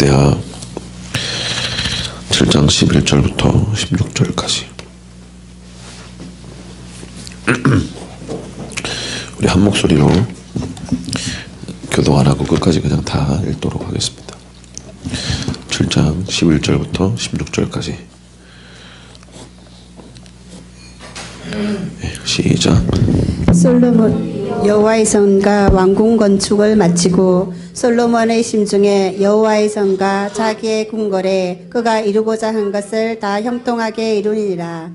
마가복음시대하 7장 11절부터 16절까지 우리 한 목소리로 교독 안 하고 끝까지 그냥 다 읽도록 하겠습니다. 7장 11절부터 16절까지 시작. 솔로몬 여호와의 성과 왕궁 건축을 마치고 솔로몬의 심중에 여호와의 성과 자기의 궁궐에 그가 이루고자 한 것을 다 형통하게 이루니라.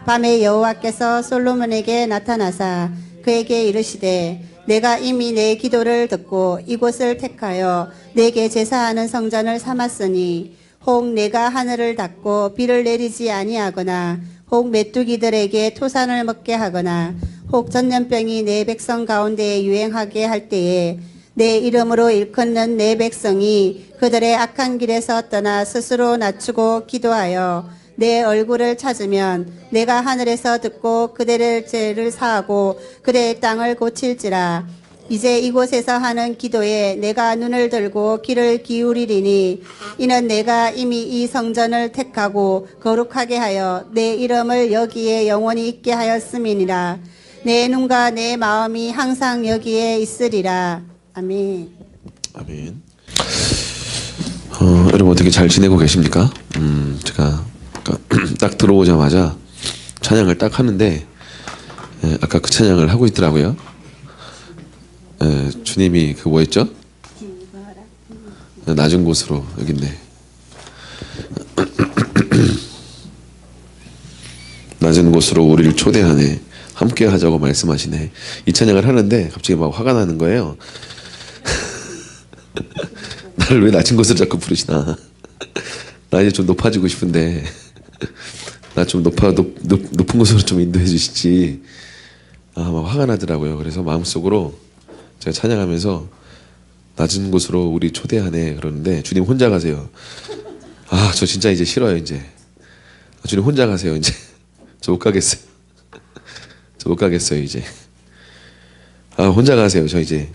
밤에 여호와께서 솔로몬에게 나타나사 그에게 이르시되 내가 이미 내 기도를 듣고 이곳을 택하여 내게 제사하는 성전을 삼았으니 혹 내가 하늘을 닫고 비를 내리지 아니하거나 혹 메뚜기들에게 토산을 먹게 하거나 혹 전염병이 내 백성 가운데 유행하게 할 때에 내 이름으로 일컫는 내 백성이 그들의 악한 길에서 떠나 스스로 낮추고 기도하여 내 얼굴을 찾으면 내가 하늘에서 듣고 그들의 죄를 사하고 그들의 땅을 고칠지라. 이제 이곳에서 하는 기도에 내가 눈을 들고 귀를 기울이리니 이는 내가 이미 이 성전을 택하고 거룩하게 하여 내 이름을 여기에 영원히 있게 하였음이니라. 내 눈과 내 마음이 항상 여기에 있으리라. 아멘. 아멘. 여러분 어떻게 잘 지내고 계십니까? 제가 딱 들어오자마자 찬양을 딱 하는데 아까 그 찬양을 하고 있더라고요. 주님이 그 뭐였죠? 낮은 곳으로 여기 있네. 낮은 곳으로 우리를 초대하네. 함께 하자고 말씀하시네. 이 찬양을 하는데 갑자기 막 화가 나는 거예요. 나를 왜 낮은 곳을 자꾸 부르시나. 나 이제 좀 높아지고 싶은데 나 좀 높은 곳으로 좀 인도해 주시지. 막 화가 나더라고요. 그래서 마음속으로 제가 찬양하면서 낮은 곳으로 우리 초대하네 그러는데 주님 혼자 가세요. 저 진짜 이제 싫어요. 이제 주님 혼자 가세요. 이제 저 못 가겠어요. 저 못 가겠어요. 이제 혼자 가세요. 저 이제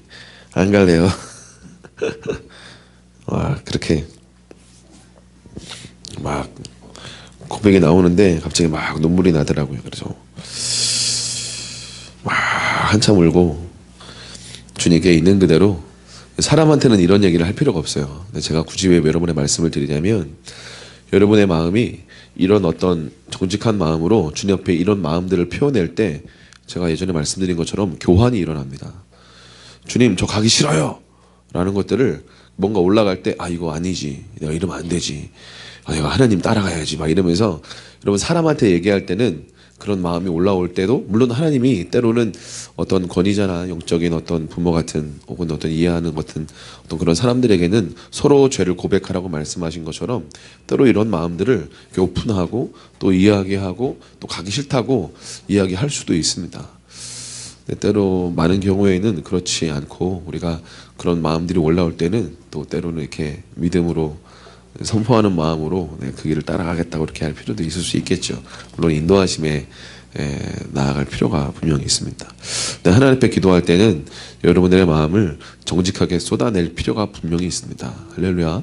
안 갈래요. 그렇게 막 고백이 나오는데 갑자기 막 눈물이 나더라고요. 그래서 막 한참 울고 주님께 있는 그대로, 사람한테는 이런 얘기를 할 필요가 없어요. 근데 제가 굳이 왜 여러분의 말씀을 드리냐면 여러분의 마음이 이런 어떤 정직한 마음으로 주님 앞에 이런 마음들을 표현할 때 제가 예전에 말씀드린 것처럼 교환이 일어납니다. 주님 저 가기 싫어요 라는 것들을 뭔가 올라갈 때 이거 아니지, 내가 이러면 안 되지, 내가 하나님 따라가야지 막 이러면서, 여러분 사람한테 얘기할 때는 그런 마음이 올라올 때도 물론 하나님이 때로는 어떤 권위자나 영적인 어떤 부모 같은 혹은 어떤 이해하는 같은 어떤 그런 사람들에게는 서로 죄를 고백하라고 말씀하신 것처럼 때로 이런 마음들을 오픈하고 또 이야기하고 또 가기 싫다고 이야기할 수도 있습니다. 때로 많은 경우에는 그렇지 않고 우리가 그런 마음들이 올라올 때는 또 때로는 이렇게 믿음으로 선포하는 마음으로 그 길을 따라가겠다고 이렇게 할 필요도 있을 수 있겠죠. 물론 인도하심에 나아갈 필요가 분명히 있습니다. 하나님 앞에 기도할 때는 여러분들의 마음을 정직하게 쏟아낼 필요가 분명히 있습니다. 할렐루야.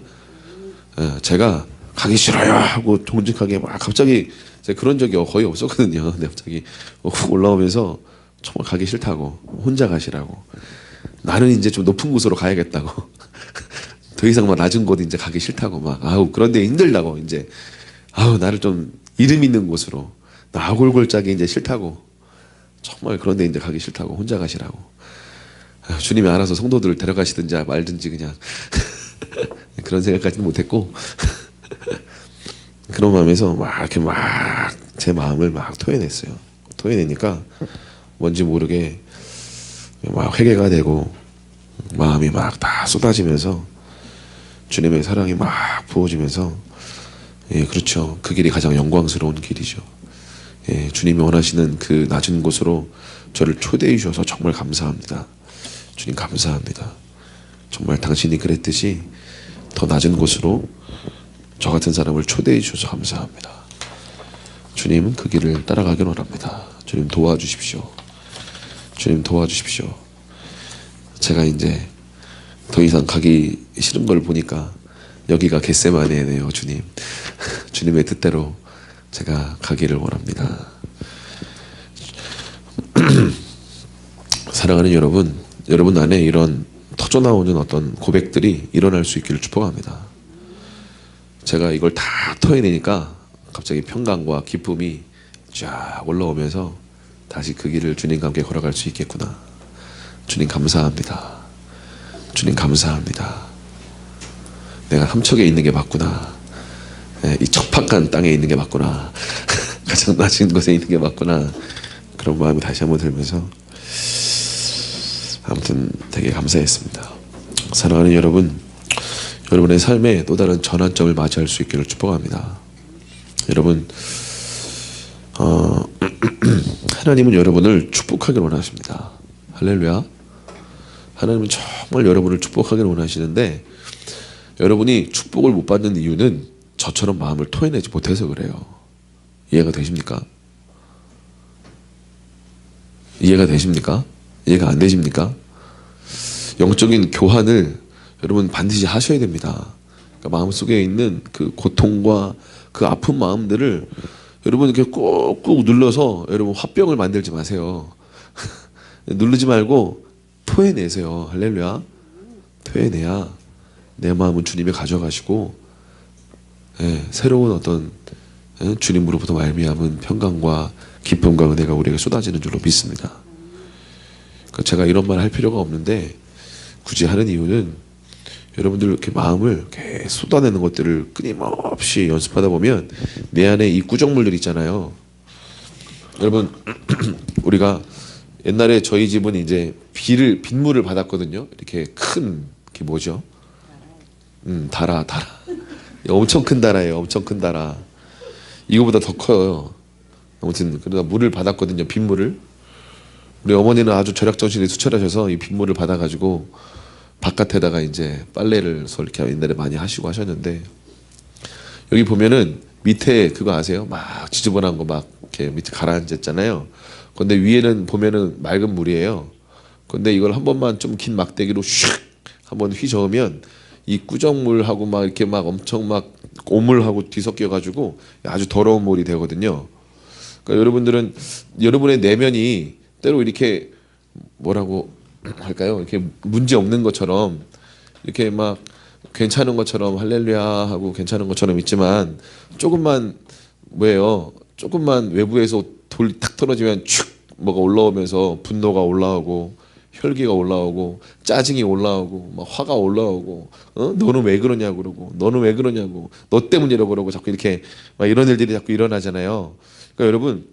제가 가기 싫어요 하고 정직하게 막 갑자기 제가 그런 적이 거의 없었거든요. 근데 갑자기 올라오면서 정말 가기 싫다고, 혼자 가시라고, 나는 이제 좀 높은 곳으로 가야겠다고 더 이상 막 낮은 곳 이제 가기 싫다고 막 그런데 힘들다고 이제 나를 좀 이름 있는 곳으로, 나 아골골짜기 이제 싫다고, 정말 그런데 이제 가기 싫다고 혼자 가시라고, 주님이 알아서 성도들을 데려가시든지 말든지 그냥 그런 생각까지는 못했고 그런 마음에서 막 이렇게 막 제 마음을 막 토해냈어요. 토해내니까 뭔지 모르게 막 회개가 되고 마음이 막 다 쏟아지면서 주님의 사랑이 막 부어지면서, 그렇죠. 그 길이 가장 영광스러운 길이죠. 주님이 원하시는 그 낮은 곳으로 저를 초대해 주셔서 정말 감사합니다. 주님 감사합니다. 정말 당신이 그랬듯이 더 낮은 곳으로 저 같은 사람을 초대해 주셔서 감사합니다. 주님은 그 길을 따라가길 원합니다. 주님 도와주십시오. 주님 도와주십시오. 제가 이제 더 이상 가기 싫은 걸 보니까 여기가 겟세마네네요, 주님. 주님의 뜻대로 제가 가기를 원합니다. 사랑하는 여러분, 여러분 안에 이런 터져나오는 어떤 고백들이 일어날 수 있기를 축복합니다. 제가 이걸 다 토해내니까 갑자기 평강과 기쁨이 쫙 올라오면서 다시 그 길을 주님과 함께 걸어갈 수 있겠구나. 주님 감사합니다. 주님 감사합니다. 내가 함척에 있는 게 맞구나. 이 척박한 땅에 있는 게 맞구나. 가장 낮은 곳에 있는 게 맞구나. 그런 마음이 다시 한번 들면서 아무튼 되게 감사했습니다. 사랑하는 여러분, 여러분의 삶에 또 다른 전환점을 맞이할 수 있기를 축복합니다. 여러분, 하나님은 여러분을 축복하기를 원하십니다. 할렐루야. 하나님은 정말 여러분을 축복하기를 원하시는데, 여러분이 축복을 못 받는 이유는 저처럼 마음을 토해내지 못해서 그래요. 이해가 되십니까? 이해가 되십니까? 이해가 안 되십니까? 영적인 교환을 여러분 반드시 하셔야 됩니다. 그러니까 마음속에 있는 그 고통과 그 아픈 마음들을 여러분 이렇게 꾹꾹 눌러서 여러분 화병을 만들지 마세요. 누르지 말고 토해내세요. 할렐루야. 토해내야 내 마음은 주님이 가져가시고, 새로운 어떤 주님으로부터 말미암은 평강과 기쁨과 은혜가 우리에게 쏟아지는 줄로 믿습니다. 제가 이런 말 할 필요가 없는데 굳이 하는 이유는 여러분들 이렇게 마음을 이렇게 쏟아내는 것들을 끊임없이 연습하다 보면 내 안에 이 구정물들 있잖아요. 여러분 우리가 옛날에 저희 집은 이제 빗물을 받았거든요. 이렇게 큰 게 뭐죠? 다라. 엄청 큰 다라예요. 엄청 큰 다라. 이거보다 더 커요. 아무튼 그러다 물을 받았거든요. 빗물을. 우리 어머니는 아주 절약정신이 투철하셔서 이 빗물을 받아가지고 바깥에다가 이제 빨래를 이렇게 옛날에 많이 하시고 하셨는데, 여기 보면은 밑에 그거 아세요? 막 지저분한 거 막 이렇게 밑에 가라앉았잖아요. 근데 위에는 보면은 맑은 물이에요. 근데 이걸 한 번만 좀 긴 막대기로 슉 한번 휘저으면 이 꾸정물하고 막 이렇게 막 엄청 막 오물하고 뒤섞여 가지고 아주 더러운 물이 되거든요. 그러니까 여러분들은 여러분의 내면이 때로 이렇게 뭐라고 할까요? 이렇게 문제 없는 것처럼 이렇게 막 괜찮은 것처럼 할렐루야 하고 괜찮은 것처럼 있지만, 조금만 뭐예요? 조금만 외부에서 돌이 탁 떨어지면 축 뭐가 올라오면서 분노가 올라오고 혈기가 올라오고 짜증이 올라오고 막 화가 올라오고, 너는 왜 그러냐고 그러고, 너는 왜 그러냐고, 너 때문이라고 그러고, 자꾸 이렇게 막 이런 일들이 자꾸 일어나잖아요. 그러니까 여러분,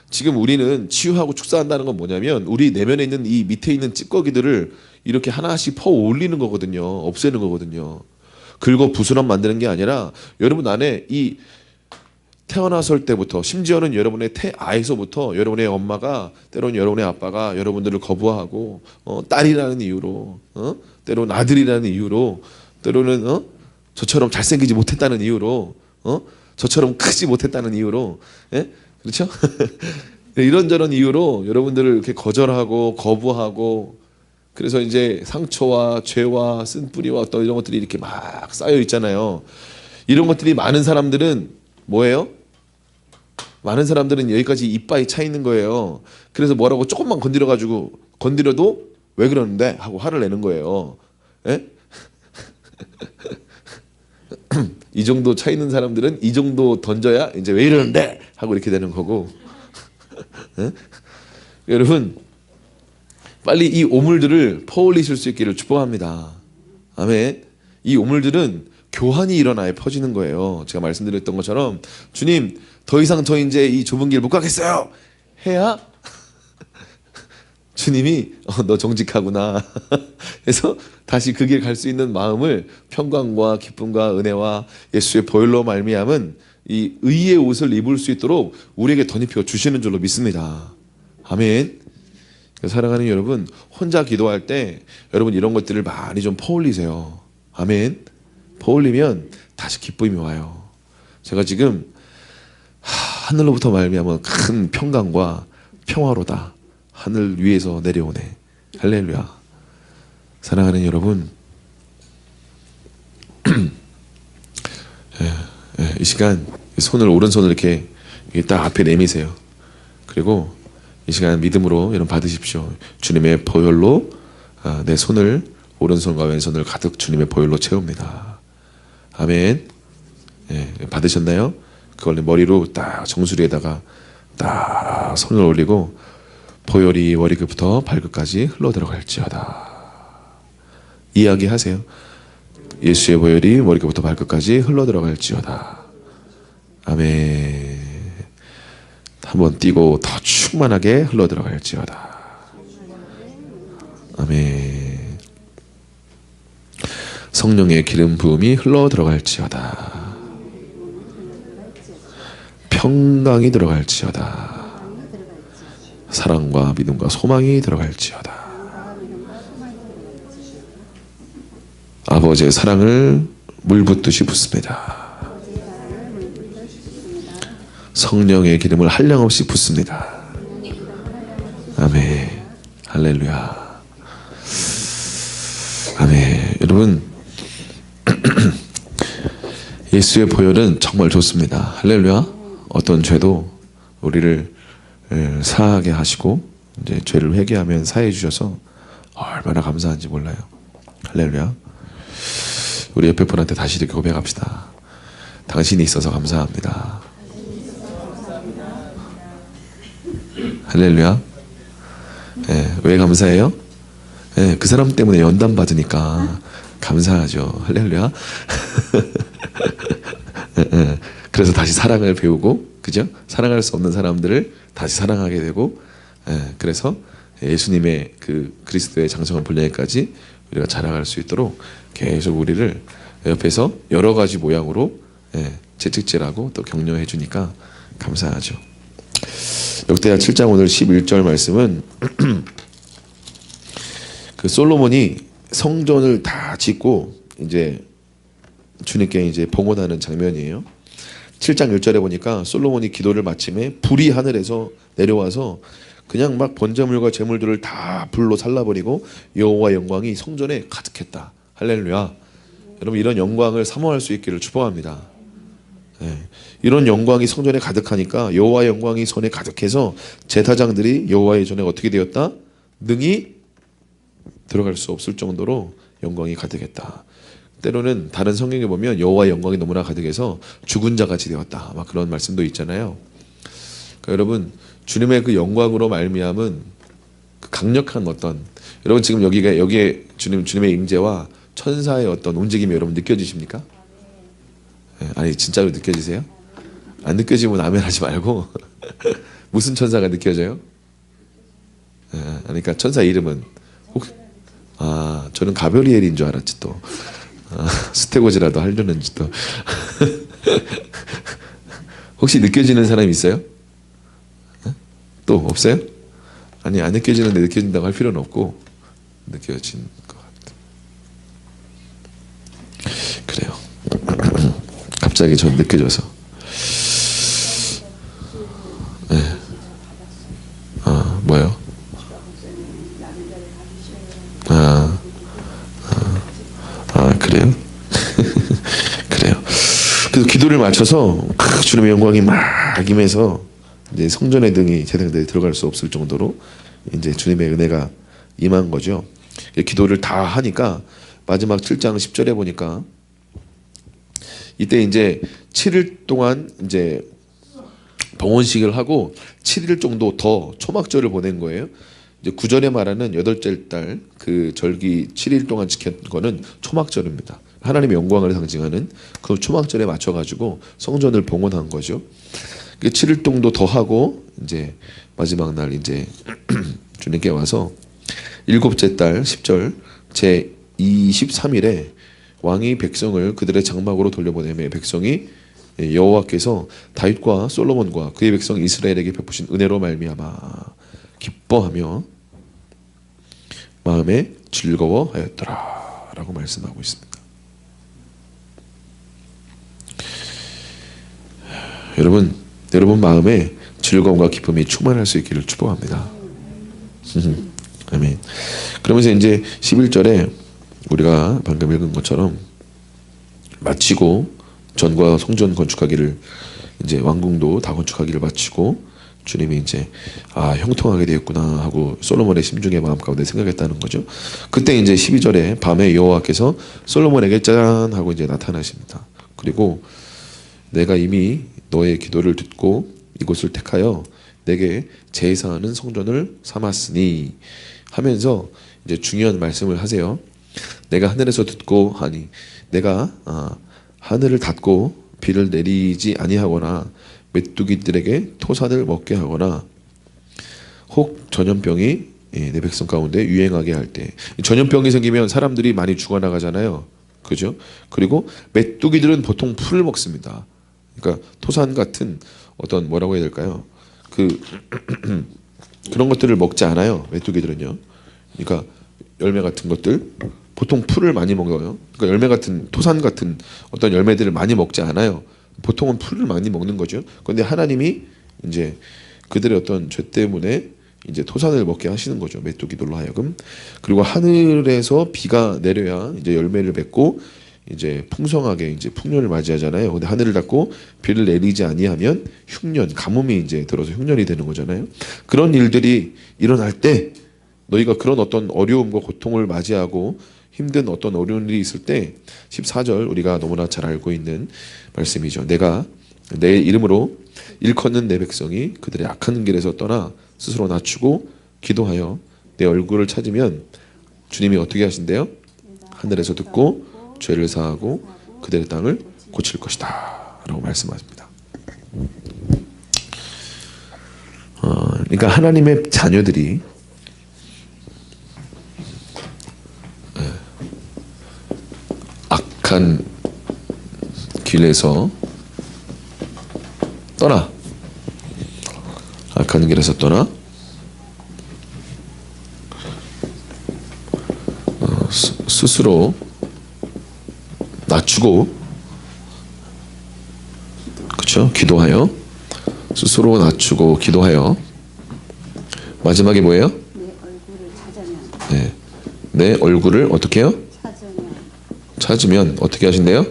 지금 우리는 치유하고 축사한다는 건 뭐냐면 우리 내면에 있는 이 밑에 있는 찌꺼기들을 이렇게 하나씩 퍼 올리는 거거든요. 없애는 거거든요. 긁어 부스럼 만드는 게 아니라 여러분 안에 이 태어났을 때부터, 심지어는 여러분의 태아에서부터 여러분의 엄마가, 때로는 여러분의 아빠가 여러분들을 거부하고 딸이라는 이유로, 때로는 아들이라는 이유로, 때로는 저처럼 잘생기지 못했다는 이유로, 저처럼 크지 못했다는 이유로, 그렇죠? 이런저런 이유로 여러분들을 이렇게 거절하고 거부하고, 그래서 이제 상처와 죄와 쓴뿌리와 어떤 이런 것들이 이렇게 막 쌓여 있잖아요. 이런 것들이 많은 사람들은 뭐예요? 많은 사람들은 여기까지 이빠이 차 있는 거예요. 그래서 뭐라고 조금만 건드려도 왜 그러는데 하고 화를 내는 거예요. 이 정도 차 있는 사람들은 이 정도 던져야 이제 왜 이러는데 하고 이렇게 되는 거고. 여러분, 빨리 이 오물들을 퍼올리실 수 있기를 축복합니다. 아멘. 이 오물들은 교환이 일어나야 퍼지는 거예요. 제가 말씀드렸던 것처럼 주님, 더 이상 저 이제 이 좁은 길 못 가겠어요 해야 주님이 너 정직하구나 해서 다시 그 길 갈 수 있는 마음을 평강과 기쁨과 은혜와 예수의 보혈로 말미암은 이 의의 옷을 입을 수 있도록 우리에게 덧입혀 주시는 줄로 믿습니다. 아멘. 사랑하는 여러분, 혼자 기도할 때 여러분 이런 것들을 많이 좀 퍼올리세요. 아멘. 퍼올리면 다시 기쁨이 와요. 제가 지금 하늘로부터 말미암은 큰 평강과 평화로다. 하늘 위에서 내려오네. 할렐루야. 사랑하는 여러분, 이 시간 손을 오른손을 이렇게 딱 앞에 내미세요. 그리고 이 시간 믿음으로 여러분 받으십시오. 주님의 보혈로 내 손을 오른손과 왼손을 가득 주님의 보혈로 채웁니다. 아멘. 예, 받으셨나요? 그걸 머리로 딱 정수리에다가 딱 손을 올리고 보혈이 머리끝부터 발끝까지 흘러 들어갈지어다. 이야기하세요. 예수의 보혈이 머리끝부터 발끝까지 흘러 들어갈지어다. 아멘. 한번 뛰고 더 충만하게 흘러 들어갈지어다. 아멘. 성령의 기름 부음이 흘러 들어갈지어다. 평강이 들어갈지어다. 사랑과 믿음과 소망이 들어갈지어다. 아버지의 사랑을 물붓듯이 붓습니다. 성령의 기름을 한량없이 붓습니다. 아멘. 할렐루야. 아멘. 여러분 예수의 보혈은 정말 좋습니다. 할렐루야. 어떤 죄도 우리를 사하게 하시고 이제 죄를 회개하면 사해 주셔서 얼마나 감사한지 몰라요. 할렐루야. 우리 옆에 분한테 다시 이렇게 고백합시다. 당신이 있어서 감사합니다. 할렐루야. 왜 감사해요? 그 사람 때문에 연단 받으니까 감사하죠. 할렐루야. 그래서 다시 사랑을 배우고, 그죠? 사랑할 수 없는 사람들을 다시 사랑하게 되고, 그래서 예수님의 그 그리스도의 장성한 분량까지 우리가 자랑할 수 있도록 계속 우리를 옆에서 여러 가지 모양으로 채찍질하고 또 격려해 주니까 감사하죠. 역대하 7장 오늘 11절 말씀은 그 솔로몬이 성전을 다 짓고 이제 주님께 이제 봉헌하는 장면이에요. 7장 1절에 보니까 솔로몬이 기도를 마침에 불이 하늘에서 내려와서 그냥 막 번제물과 제물들을 다 불로 살라버리고 여호와의 영광이 성전에 가득했다. 할렐루야. 여러분 이런 영광을 사모할 수 있기를 축복합니다. 이런 영광이 성전에 가득하니까 여호와의 영광이 손에 가득해서 제사장들이 여호와의 전에 어떻게 되었다? 능히 들어갈 수 없을 정도로 영광이 가득했다. 때로는 다른 성경에 보면 여호와의 영광이 너무나 가득해서 죽은 자같이 되었다. 막 그런 말씀도 있잖아요. 그러니까 여러분 주님의 그 영광으로 말미암은 그 강력한 어떤 여러분 지금 여기에 주님의 임재와 천사의 어떤 움직임이 여러분 느껴지십니까? 아니 진짜로 느껴지세요? 안 느껴지면 아멘 하지 말고 무슨 천사가 느껴져요? 그러니까 천사 이름은 저는 가브리엘인 줄 알았지 또 스테고지라도 하려는지 또 혹시 느껴지는 사람 있어요? 또 없어요? 아니 안 느껴지는데 느껴진다고 할 필요는 없고 느껴진 것 같아요. 그래요. 갑자기 전 느껴져서 뭐요? 그래요? 그래요. 그래서 기도를 맞춰서 주님의 영광이 막 임해서 이제 성전의 등이 제사장들이 들어갈 수 없을 정도로 이제 주님의 은혜가 임한 거죠. 기도를 다 하니까 마지막 7장 10절에 보니까 이때 이제 7일 동안 이제 봉헌식을 하고 7일 정도 더 초막절을 보낸 거예요. 이제 9절에 말하는 8째 달 그 절기 7일 동안 지킨 거는 초막절입니다. 하나님의 영광을 상징하는 그 초막절에 맞춰가지고 성전을 봉헌한 거죠. 7일 정도 더 하고 이제 마지막 날 이제 주님께 와서 7째 달 10절 제 23일에 왕이 백성을 그들의 장막으로 돌려보내며 백성이 여호와께서 다윗과 솔로몬과 그의 백성 이스라엘에게 베푸신 은혜로 말미암아 기뻐하며 마음에 즐거워하였더라 라고 말씀하고 있습니다. 여러분 마음에 즐거움과 기쁨이 충만할 수 있기를 축복합니다. 아멘. 그러면서 이제 11절에 우리가 방금 읽은 것처럼 마치고 전과 성전 건축하기를 이제 왕궁도 다 건축하기를 마치고 주님이 이제 형통하게 되었구나 하고 솔로몬의 심중의 마음 가운데 생각했다는 거죠. 그때 이제 12절에 밤에 여호와께서 솔로몬에게 짠 하고 이제 나타나십니다. 그리고 내가 이미 너의 기도를 듣고 이곳을 택하여 내게 제사하는 성전을 삼았으니 하면서 이제 중요한 말씀을 하세요. 내가 하늘에서 듣고 내가 하늘을 닫고 비를 내리지 아니하거나 메뚜기들에게 토산을 먹게 하거나 혹 전염병이 내 백성 가운데 유행하게 할 때, 전염병이 생기면 사람들이 많이 죽어나가잖아요. 그죠? 그리고 메뚜기들은 보통 풀을 먹습니다. 그러니까 토산 같은 어떤 뭐라고 해야 될까요? 그런 것들을 먹지 않아요. 메뚜기들은요. 그러니까 열매 같은 것들 보통 풀을 많이 먹어요. 그러니까 열매 같은 토산 같은 어떤 열매들을 많이 먹지 않아요. 보통은 풀을 많이 먹는 거죠. 그런데 하나님이 이제 그들의 어떤 죄 때문에 이제 토산을 먹게 하시는 거죠. 메뚜기들로 하여금. 그리고 하늘에서 비가 내려야 이제 열매를 맺고 이제 풍성하게 이제 풍년을 맞이하잖아요. 근데 하늘을 닫고 비를 내리지 아니하면 흉년, 가뭄이 이제 들어서 흉년이 되는 거잖아요. 그런 일들이 일어날 때 너희가 그런 어떤 어려움과 고통을 맞이하고 힘든 어떤 어려운 일이 있을 때 14절 우리가 너무나 잘 알고 있는 말씀이죠. 내가 내 이름으로 일컫는 내 백성이 그들의 악한 길에서 떠나 스스로 낮추고 기도하여 내 얼굴을 찾으면 주님이 어떻게 하신대요? 하늘에서 듣고 죄를 사하고 그들의 땅을 고칠 것이다 라고 말씀하십니다. 그러니까 하나님의 자녀들이 악한 길에서 떠나 악한 길에서 떠나 스스로 낮추고 그렇죠? 기도하여 스스로 낮추고 기도하여 마지막에 뭐예요? 내 얼굴을 찾으면 네. 내 얼굴을 어떻게 해요? 찾으면 어떻게 하신대요?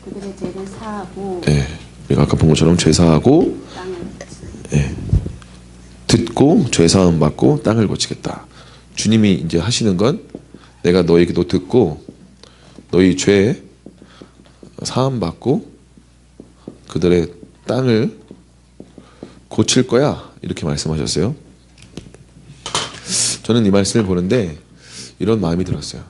그들의 죄를 사하고 네. 우리가 아까 본 것처럼 죄사하고 듣고 죄사함 받고 땅을 고치겠다. 주님이 이제 하시는 건 내가 너희 기도 듣고 너희 죄 사함 받고 그들의 땅을 고칠 거야 이렇게 말씀하셨어요. 저는 이 말씀을 보는데 이런 마음이 들었어요.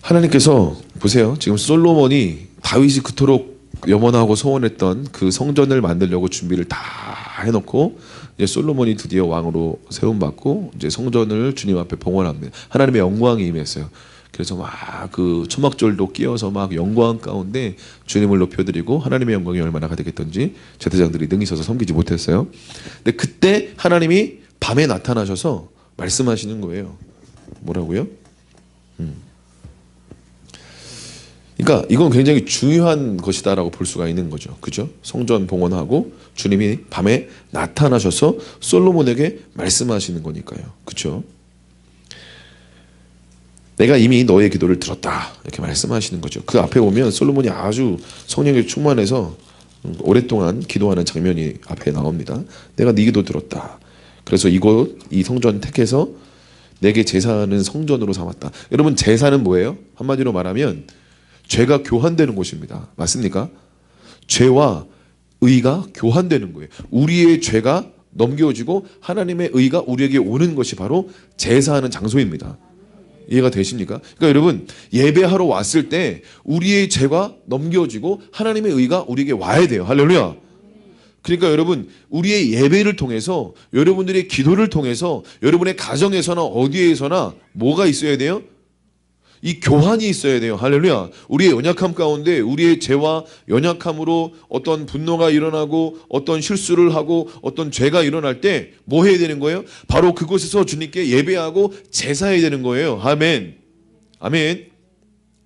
하나님께서 보세요. 지금 솔로몬이 다윗이 그토록 염원하고 소원했던 그 성전을 만들려고 준비를 다 해놓고 이제 솔로몬이 드디어 왕으로 세움받고 이제 성전을 주님 앞에 봉헌합니다. 하나님의 영광이 임했어요. 그래서 막 그 초막절도 끼어서 막 영광 가운데 주님을 높여드리고 하나님의 영광이 얼마나 가득했던지 제사장들이 능히 서서 섬기지 못했어요. 근데 그때 하나님이 밤에 나타나셔서 말씀하시는 거예요. 뭐라고요? 그러니까 이건 굉장히 중요한 것이다라고 볼 수가 있는 거죠. 그죠? 성전 봉헌하고 주님이 밤에 나타나셔서 솔로몬에게 말씀하시는 거니까요. 그죠? 내가 이미 너의 기도를 들었다 이렇게 말씀하시는 거죠. 그 앞에 보면 솔로몬이 아주 성령에 충만해서 오랫동안 기도하는 장면이 앞에 나옵니다. 내가 네 기도 들었다. 그래서 이곳 이 성전 택해서 내게 제사하는 성전으로 삼았다. 여러분 제사는 뭐예요? 한마디로 말하면 죄가 교환되는 곳입니다. 맞습니까? 죄와 의가 교환되는 거예요. 우리의 죄가 넘겨지고 하나님의 의가 우리에게 오는 것이 바로 제사하는 장소입니다. 이해가 되십니까? 그러니까 여러분 예배하러 왔을 때 우리의 죄가 넘겨지고 하나님의 의가 우리에게 와야 돼요. 할렐루야. 그러니까 여러분 우리의 예배를 통해서 여러분들의 기도를 통해서 여러분의 가정에서나 어디에서나 뭐가 있어야 돼요? 이 교환이 있어야 돼요. 할렐루야. 우리의 연약함 가운데 우리의 죄와 연약함으로 어떤 분노가 일어나고 어떤 실수를 하고 어떤 죄가 일어날 때 뭐 해야 되는 거예요? 바로 그곳에서 주님께 예배하고 제사해야 되는 거예요. 아멘. 아멘.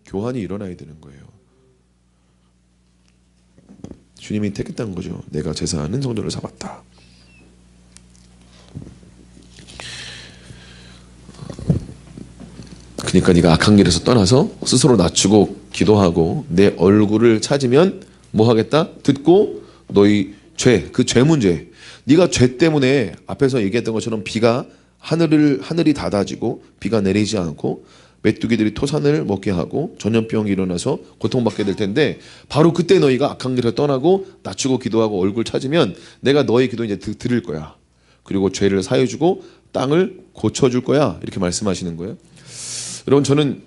교환이 일어나야 되는 거예요. 주님이 택했다는 거죠. 내가 제사하는 성전을 삼았다. 그러니까 네가 악한 길에서 떠나서 스스로 낮추고 기도하고 내 얼굴을 찾으면 뭐 하겠다? 듣고 너희 죄, 그 죄 문제. 네가 죄 때문에 앞에서 얘기했던 것처럼 비가 하늘이 닫아지고 비가 내리지 않고 메뚜기들이 토산을 먹게 하고 전염병이 일어나서 고통받게 될 텐데 바로 그때 너희가 악한 길을 떠나고 낮추고 기도하고 얼굴 찾으면 내가 너희 기도 이제 들을 거야. 그리고 죄를 사해주고 땅을 고쳐줄 거야. 이렇게 말씀하시는 거예요. 여러분 저는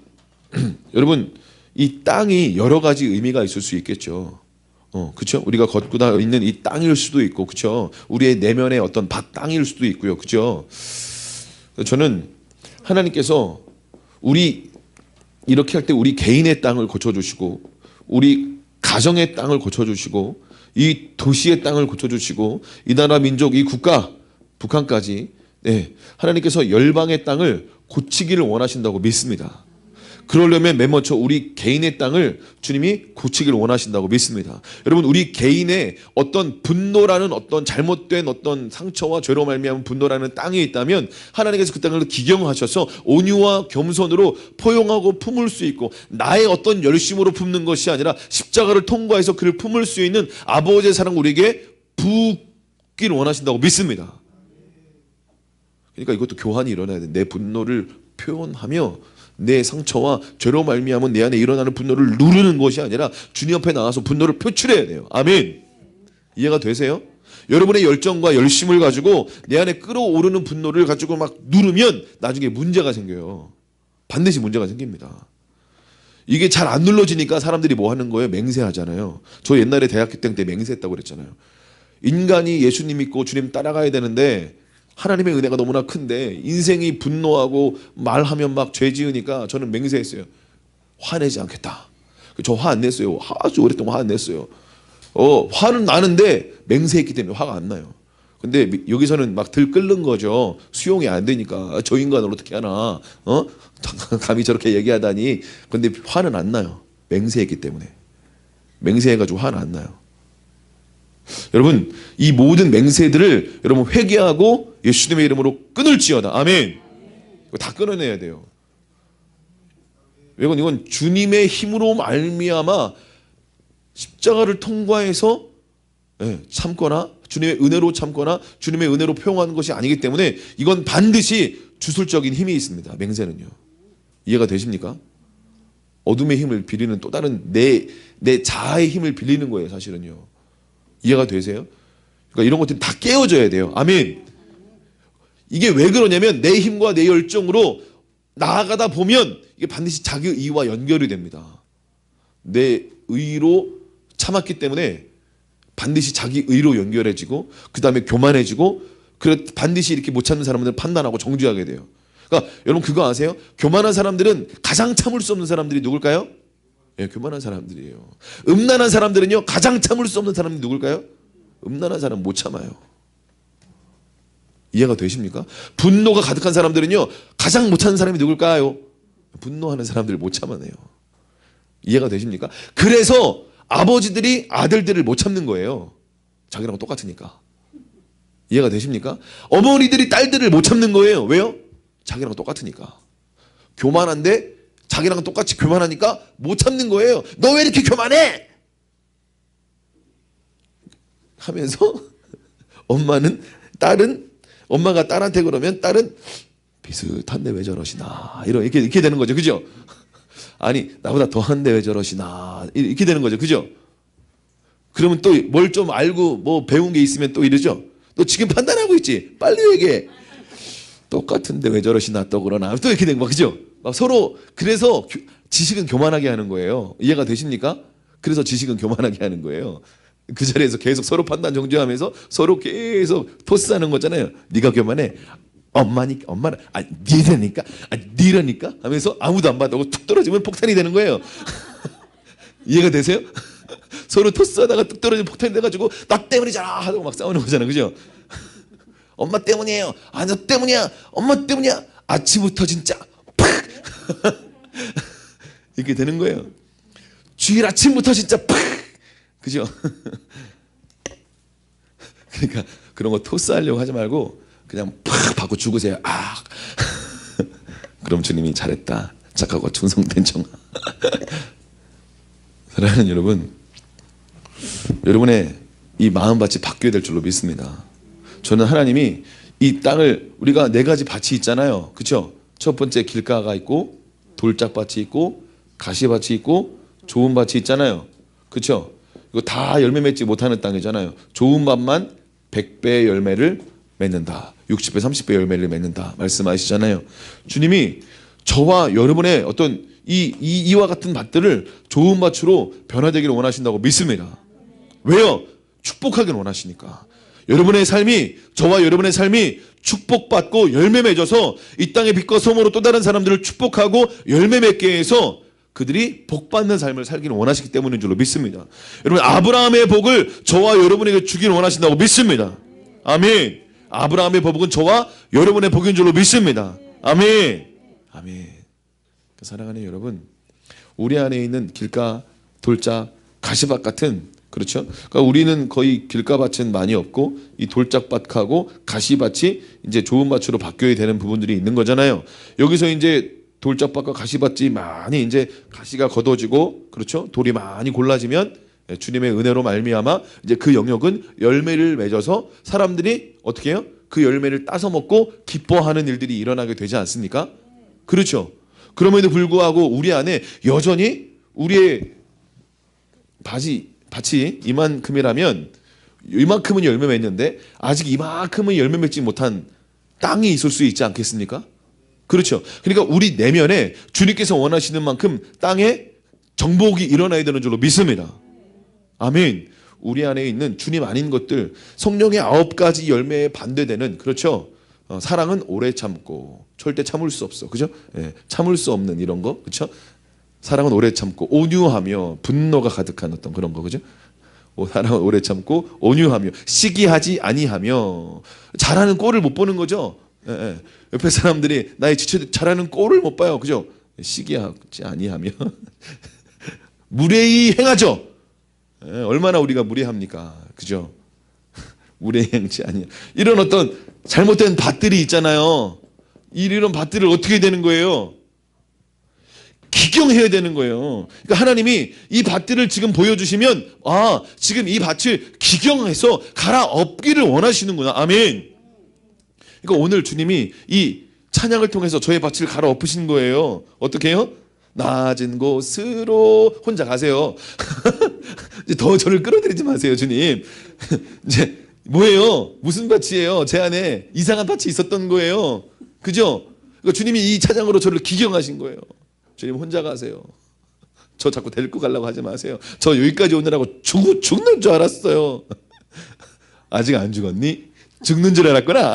여러분 이 땅이 여러 가지 의미가 있을 수 있겠죠. 그렇죠? 우리가 걷고 있는 이 땅일 수도 있고, 그렇죠? 우리의 내면의 어떤 밭 땅일 수도 있고요, 그렇죠? 저는 하나님께서 우리 이렇게 할 때 우리 개인의 땅을 고쳐주시고, 우리 가정의 땅을 고쳐주시고, 이 도시의 땅을 고쳐주시고, 이 나라 민족, 이 국가, 북한까지, 네, 하나님께서 열방의 땅을 고치기를 원하신다고 믿습니다. 그러려면 맨 먼저 우리 개인의 땅을 주님이 고치기를 원하신다고 믿습니다. 여러분 우리 개인의 어떤 분노라는 어떤 잘못된 어떤 상처와 죄로 말미암은 분노라는 땅이 있다면 하나님께서 그 땅을 기경하셔서 온유와 겸손으로 포용하고 품을 수 있고 나의 어떤 열심으로 품는 것이 아니라 십자가를 통과해서 그를 품을 수 있는 아버지의 사랑 우리에게 붓기를 원하신다고 믿습니다. 그러니까 이것도 교환이 일어나야 돼. 내 분노를 표현하며 내 상처와 죄로 말미암은 내 안에 일어나는 분노를 누르는 것이 아니라 주님 앞에 나와서 분노를 표출해야 돼요. 아멘. 이해가 되세요? 여러분의 열정과 열심을 가지고 내 안에 끓어오르는 분노를 가지고 막 누르면 나중에 문제가 생겨요. 반드시 문제가 생깁니다. 이게 잘 안 눌러지니까 사람들이 뭐 하는 거예요? 맹세하잖아요. 저 옛날에 대학교 때 맹세했다고 그랬잖아요. 인간이 예수님 믿고 주님 따라가야 되는데 하나님의 은혜가 너무나 큰데 인생이 분노하고 말하면 막 죄 지으니까 저는 맹세했어요. 화내지 않겠다. 저 화 안 냈어요. 아주 오랫동안 화 안 냈어요. 화는 나는데 맹세했기 때문에 화가 안 나요. 근데 여기서는 막 들끓는 거죠. 수용이 안 되니까 저 인간을 어떻게 하나 감히 저렇게 얘기하다니. 근데 화는 안 나요. 맹세했기 때문에. 맹세해가지고 화는 안 나요. 여러분 이 모든 맹세들을 여러분 회개하고 예수님의 이름으로 끊을지어다. 아멘. 이거 다 끊어내야 돼요. 이건 주님의 힘으로 말미암아 십자가를 통과해서 참거나 주님의 은혜로 참거나 주님의 은혜로 표현하는 것이 아니기 때문에 이건 반드시 주술적인 힘이 있습니다. 맹세는요. 이해가 되십니까? 어둠의 힘을 빌리는 또 다른 내 자아의 힘을 빌리는 거예요. 사실은요. 이해가 되세요? 그러니까 이런 것들이 다 깨어져야 돼요. 아멘. 이게 왜 그러냐면 내 힘과 내 열정으로 나아가다 보면 이게 반드시 자기 의와 연결이 됩니다. 내 의로 참았기 때문에 반드시 자기 의로 연결해지고 그 다음에 교만해지고 반드시 이렇게 못 참는 사람들은 판단하고 정죄하게 돼요. 그러니까 여러분 그거 아세요? 교만한 사람들은 가장 참을 수 없는 사람들이 누굴까요? 예, 교만한 사람들이에요. 음란한 사람들은요 가장 참을 수 없는 사람이 누굴까요? 음란한 사람 못 참아요. 이해가 되십니까? 분노가 가득한 사람들은요 가장 못 참는 사람이 누굴까요? 분노하는 사람들을 못 참아내요. 이해가 되십니까? 그래서 아버지들이 아들들을 못 참는 거예요. 자기랑 똑같으니까. 이해가 되십니까? 어머니들이 딸들을 못 참는 거예요. 왜요? 자기랑 똑같으니까. 교만한데 자기랑 똑같이 교만하니까 못 참는 거예요. 너 왜 이렇게 교만해? 하면서 엄마가 딸한테 그러면 딸은 비슷한데 왜 저러시나 이렇게 되는 거죠. 그죠? 아니 나보다 더한데 왜 저러시나 이렇게 되는 거죠. 그죠? 그러면 또 뭘 좀 알고 뭐 배운 게 있으면 또 이러죠. 너 지금 판단하고 있지? 빨리 얘기해. 똑같은데 왜 저러시나 또 그러나 또 이렇게 된 거. 그죠? 막 서로 그래서 지식은 교만하게 하는 거예요. 이해가 되십니까? 그래서 지식은 교만하게 하는 거예요. 그 자리에서 계속 서로 판단 정죄하면서 서로 계속 토스하는 거잖아요. 네가 교만해. 엄마는 니라니까 니라니까 하면서 아무도 안 받아고 툭 떨어지면 폭탄이 되는 거예요. 이해가 되세요? 서로 토스하다가 뚝 떨어지면 폭탄이 돼가지고 나 때문이잖아 하고 막 싸우는 거잖아. 그죠? 엄마 때문이에요. 너 때문이야. 엄마 때문이야. 아침부터 진짜 팍 이렇게 되는 거예요. 주일 아침부터 진짜 팍 그죠? 그러니까 그런 거 토스하려고 하지 말고 그냥 팍 받고 죽으세요. 그럼 주님이 잘했다. 착하고 충성된 종아. 사랑하는 여러분, 여러분의 이 마음밭이 바뀌어야 될 줄로 믿습니다. 저는 하나님이 이 땅을, 우리가 네 가지 밭이 있잖아요. 그렇죠? 첫 번째 길가가 있고, 돌짝밭이 있고, 가시밭이 있고, 좋은 밭이 있잖아요. 그렇죠? 이거 다 열매 맺지 못하는 땅이잖아요. 좋은 밭만 100배의 열매를 맺는다. 60배, 30배 열매를 맺는다. 말씀하시잖아요. 주님이 저와 여러분의 어떤 이와 같은 밭들을 좋은 밭으로 변화되기를 원하신다고 믿습니다. 왜요? 축복하기를 원하시니까. 여러분의 삶이, 저와 여러분의 삶이 축복받고 열매 맺어서 이 땅의 빛과 소금으로 또 다른 사람들을 축복하고 열매 맺게 해서 그들이 복받는 삶을 살기를 원하시기 때문인 줄로 믿습니다. 여러분, 아브라함의 복을 저와 여러분에게 주기를 원하신다고 믿습니다. 아멘. 아브라함의 복은 저와 여러분의 복인 줄로 믿습니다. 아멘. 아멘. 사랑하는 여러분, 우리 안에 있는 길가, 돌짝, 가시밭 같은, 그렇죠? 그러니까 우리는 거의 길가밭은 많이 없고 이 돌짝밭하고 가시밭이 이제 좋은 밭으로 바뀌어야 되는 부분들이 있는 거잖아요. 여기서 이제 돌짝밭과 가시밭이 많이 이제 가시가 걷어지고, 그렇죠? 돌이 많이 골라지면 주님의 은혜로 말미암아 이제 그 영역은 열매를 맺어서 사람들이 어떻게 해요? 그 열매를 따서 먹고 기뻐하는 일들이 일어나게 되지 않습니까? 그렇죠? 그럼에도 불구하고 우리 안에 여전히 우리의 밭이 이만큼이라면 이만큼은 열매 맺는데 아직 이만큼은 열매 맺지 못한 땅이 있을 수 있지 않겠습니까? 그렇죠. 그러니까 우리 내면에 주님께서 원하시는 만큼 땅에 정복이 일어나야 되는 줄로 믿습니다. 아멘. 우리 안에 있는 주님 아닌 것들, 성령의 9가지 열매에 반대되는, 그렇죠? 사랑은 오래 참고, 절대 참을 수 없어, 그죠? 예, 참을 수 없는 이런 거, 그렇죠? 사랑은 오래 참고 온유하며 분노가 가득한 어떤 그런 거, 그죠? 사랑은 오래 참고 온유하며 시기하지 아니하며. 잘하는 꼴을 못 보는 거죠. 예, 예. 옆에 사람들이 나의 지체 잘하는 꼴을 못 봐요, 그죠? 시기하지 아니하며 무례히 행하죠. 예, 얼마나 우리가 무례합니까, 그죠? 무례히 행치 아니야. 이런 어떤 잘못된 밭들이 있잖아요. 이런 밭들을 어떻게 되는 거예요? 기경해야 되는 거예요. 그러니까 하나님이 이 밭들을 지금 보여주시면, 아, 지금 이 밭을 기경해서 갈아엎기를 원하시는구나. 아멘. 그러니까 오늘 주님이 이 찬양을 통해서 저의 밭을 갈아엎으신 거예요. 어떻게 해요? 낮은 곳으로 혼자 가세요. 이제 더 저를 끌어들이지 마세요, 주님. 이제 뭐예요? 무슨 밭이에요? 제 안에 이상한 밭이 있었던 거예요. 그죠? 그러니까 주님이 이 찬양으로 저를 기경하신 거예요. 주님 혼자 가세요. 저 자꾸 데리고 가려고 하지 마세요. 저 여기까지 오느라고 죽는 줄 알았어요. 아직 안 죽었니? 죽는 줄 알았구나.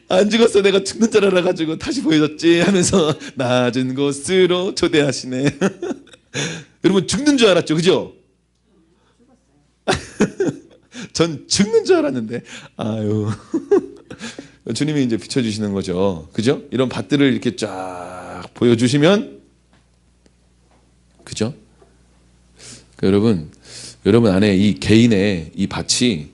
안 죽었어. 내가 죽는 줄 알아가지고 다시 보여줬지 하면서 낮은 곳으로 초대하시네. 여러분, 죽는 줄 알았죠, 그죠? 전 죽는 줄 알았는데, 아유. 주님이 이제 비춰주시는 거죠, 그죠? 이런 밭들을 이렇게 쫙 보여주시면, 그죠? 여러분 안에 이 개인의 이 밭이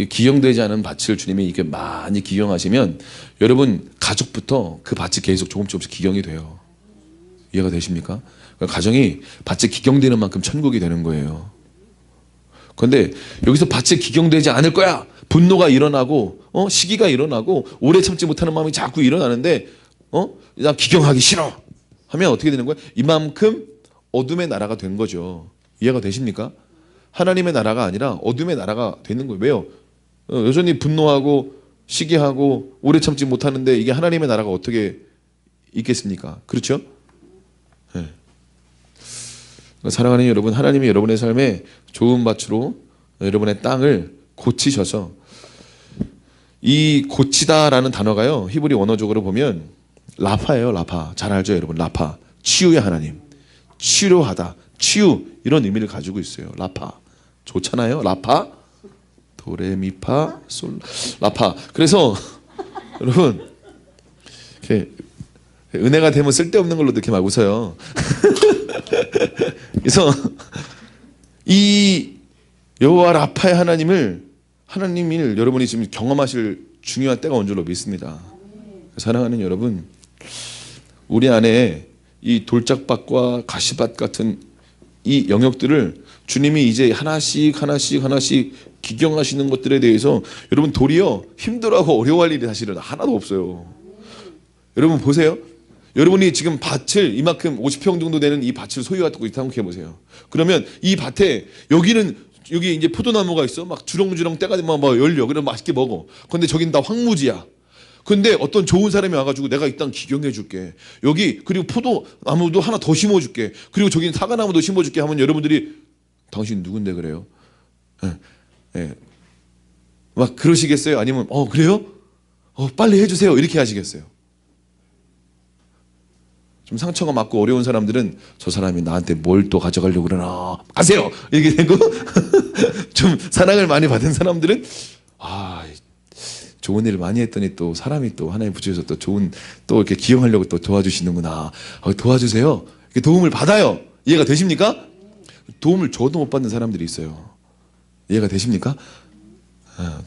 기경되지 않은 밭을 주님이 이렇게 많이 기경하시면 여러분 가족부터 그 밭이 계속 조금씩 기경이 돼요. 이해가 되십니까? 가정이 밭이 기경되는 만큼 천국이 되는 거예요. 그런데 여기서 밭이 기경되지 않을 거야. 분노가 일어나고 시기가 일어나고 오래 참지 못하는 마음이 자꾸 일어나는데 나 기경하기 싫어 하면 어떻게 되는 거예요? 이만큼 어둠의 나라가 된 거죠. 이해가 되십니까? 하나님의 나라가 아니라 어둠의 나라가 되는 거예요. 왜요? 여전히 분노하고 시기하고 오래 참지 못하는데 이게 하나님의 나라가 어떻게 있겠습니까? 그렇죠? 네. 사랑하는 여러분, 하나님이 여러분의 삶에 좋은 밭으로 여러분의 땅을 고치셔서, 이 고치다라는 단어가요, 히브리 원어적으로 보면 라파예요. 라파. 잘 알죠, 여러분? 라파. 치유의 하나님. 치료하다, 치유, 이런 의미를 가지고 있어요. 라파. 좋잖아요. 라파. 도레미파 솔 라파. 그래서 여러분, 이렇게 은혜가 되면 쓸데없는 걸로 이렇게 막 웃어요. 그래서 이 여호와 라파의 하나님을 여러분이 지금 경험하실 중요한 때가 온 줄로 믿습니다. 사랑하는 여러분, 우리 안에 이 돌짝밭과 가시밭 같은 이 영역들을 주님이 이제 하나씩 기경하시는 것들에 대해서 여러분 도리어 힘들어하고 어려워할 일이 사실은 하나도 없어요. 여러분 보세요. 여러분이 지금 밭을 이만큼 50평 정도 되는 이 밭을 소유하고 있다고 생각해 보세요. 그러면 이 밭에 여기 이제 포도나무가 있어. 막 주렁주렁 때가 되면 막 열려. 그러면 맛있게 먹어. 근데 저긴 다 황무지야. 근데 어떤 좋은 사람이 와가지고 내가 이 땅 기경해 줄게. 여기 그리고 포도나무도 하나 더 심어줄게. 그리고 저긴 사과나무도 심어줄게 하면 여러분들이 당신 누군데 그래요? 예, 예. 막 그러시겠어요? 아니면 그래요? 빨리 해주세요. 이렇게 하시겠어요? 좀 상처가 맞고 어려운 사람들은 저 사람이 나한테 뭘 또 가져가려고 그러나 가세요. 이렇게 되고 좀 사랑을 많이 받은 사람들은 좋은 일을 많이 했더니 또 사람이 또 하나님 붙여서 또 좋은 또 이렇게 기용하려고 또 도와주시는구나. 도와주세요. 이렇게 도움을 받아요. 이해가 되십니까? 도움을 줘도 못 받는 사람들이 있어요. 이해가 되십니까?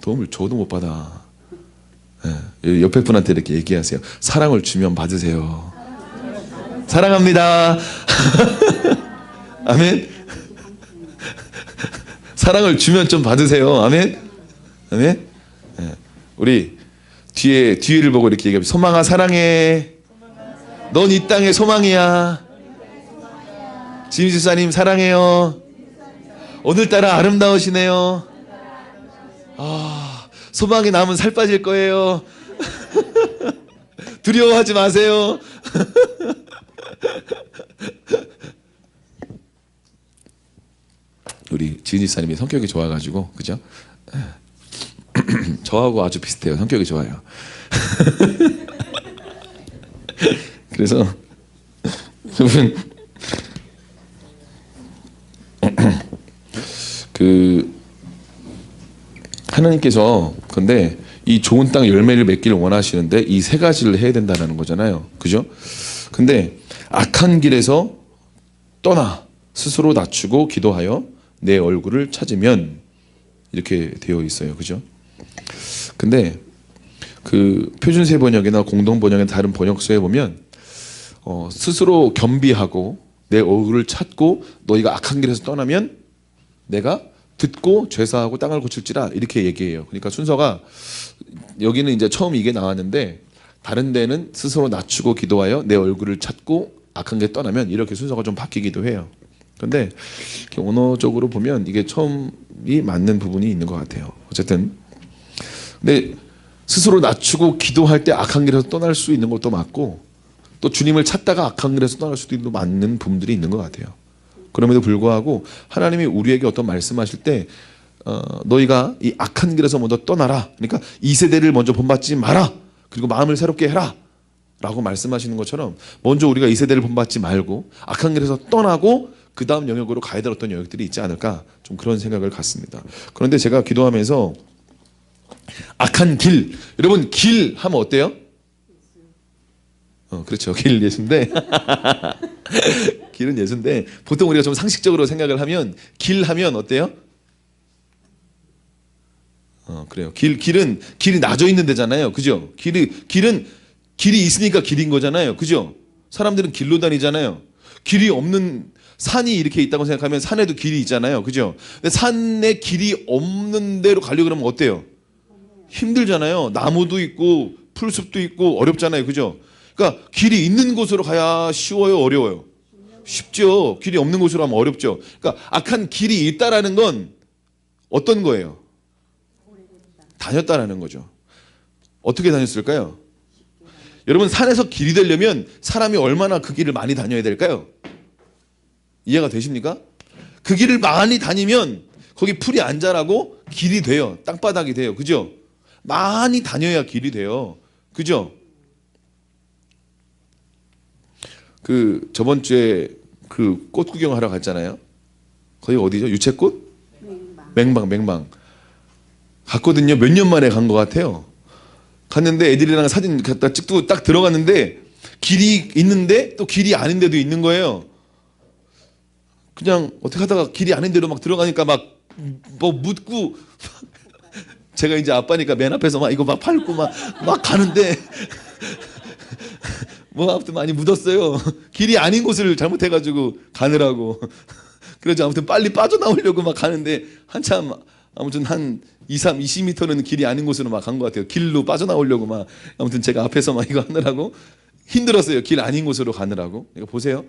도움을 줘도 못 받아. 옆에 분한테 이렇게 얘기하세요. 사랑을 주면 받으세요. 사랑합니다. 아멘. 사랑을 주면 좀 받으세요. 아멘. 아멘. 우리 뒤를 보고 이렇게 얘기합니다. 소망아 사랑해. 넌 이 땅의 소망이야. 지임집사님 사랑해요. 오늘따라 아름다우시네요. 소망이 남은 살 빠질 거예요. 두려워하지 마세요. 우리 지은집사님이 성격이 좋아가지고 그죠? 저하고 아주 비슷해요. 성격이 좋아요. 그래서 하나님께서 근데 이 좋은 땅 열매를 맺기를 원하시는데 이 세 가지를 해야 된다는 거잖아요. 그죠? 근데 악한 길에서 떠나 스스로 낮추고 기도하여 내 얼굴을 찾으면 이렇게 되어 있어요. 그죠? 근데 표준세 번역이나 공동 번역의 다른 번역서에 보면 스스로 겸비하고 내 얼굴을 찾고 너희가 악한 길에서 떠나면 내가 듣고 죄사하고 땅을 고칠지라 이렇게 얘기해요. 그러니까 순서가 여기는 이제 처음 이게 나왔는데 다른 데는 스스로 낮추고 기도하여 내 얼굴을 찾고 악한 게 떠나면 이렇게 순서가 좀 바뀌기도 해요. 근데 언어적으로 보면 이게 처음이 맞는 부분이 있는 것 같아요. 어쨌든 근데 스스로 낮추고 기도할 때 악한 길에서 떠날 수 있는 것도 맞고 또 주님을 찾다가 악한 길에서 떠날 수도 있는 맞는 부분들이 있는 것 같아요. 그럼에도 불구하고 하나님이 우리에게 어떤 말씀하실 때 너희가 이 악한 길에서 먼저 떠나라. 그러니까 이 세대를 먼저 본받지 마라. 그리고 마음을 새롭게 해라. 라고 말씀하시는 것처럼 먼저 우리가 이 세대를 본받지 말고 악한 길에서 떠나고 그 다음 영역으로 가야 될 어떤 영역들이 있지 않을까 좀 그런 생각을 갖습니다. 그런데 제가 기도하면서 악한 길, 여러분 길 하면 어때요? 그렇죠. 길 예수인데 길은 예수인데 보통 우리가 좀 상식적으로 생각을 하면 길 하면 어때요? 그래요. 길은 길이 나져 있는 데잖아요. 그죠? 길은 길이 있으니까 길인 거잖아요. 그죠? 사람들은 길로 다니잖아요. 길이 없는 산이 이렇게 있다고 생각하면 산에도 길이 있잖아요. 그죠? 근데 산에 길이 없는 데로 가려고 그러면 어때요? 힘들잖아요. 나무도 있고 풀숲도 있고 어렵잖아요. 그죠? 그러니까 길이 있는 곳으로 가야 쉬워요, 어려워요? 쉽죠. 길이 없는 곳으로 하면 어렵죠. 그러니까 악한 길이 있다라는 건 어떤 거예요? 다녔다라는 거죠. 어떻게 다녔을까요? 여러분 산에서 길이 되려면 사람이 얼마나 그 길을 많이 다녀야 될까요? 이해가 되십니까? 그 길을 많이 다니면 거기 풀이 안 자라고 길이 돼요. 땅바닥이 돼요. 그죠? 많이 다녀야 길이 돼요. 그죠? 저번 주에 꽃 구경하러 갔잖아요. 거기 어디죠? 유채꽃? 맹방. 갔거든요. 몇 년 만에 간 것 같아요. 갔는데 애들이랑 사진 갖다 찍고 딱 들어갔는데 길이 있는데 또 길이 아닌 데도 있는 거예요. 그냥 어떻게 하다가 길이 아닌 데로 막 들어가니까 막 뭐 묻고 제가 이제 아빠니까 맨 앞에서 막 이거 막 밟고 막 가는데 뭐 아무튼 많이 묻었어요. 길이 아닌 곳을 잘못해가지고 가느라고. 그래서 아무튼 빨리 빠져나오려고 막 가는데 한참 아무튼 한 20m는 길이 아닌 곳으로 막 간 것 같아요. 길로 빠져나오려고 막 아무튼 제가 앞에서 막 이거 하느라고 힘들었어요. 길 아닌 곳으로 가느라고. 이거 보세요.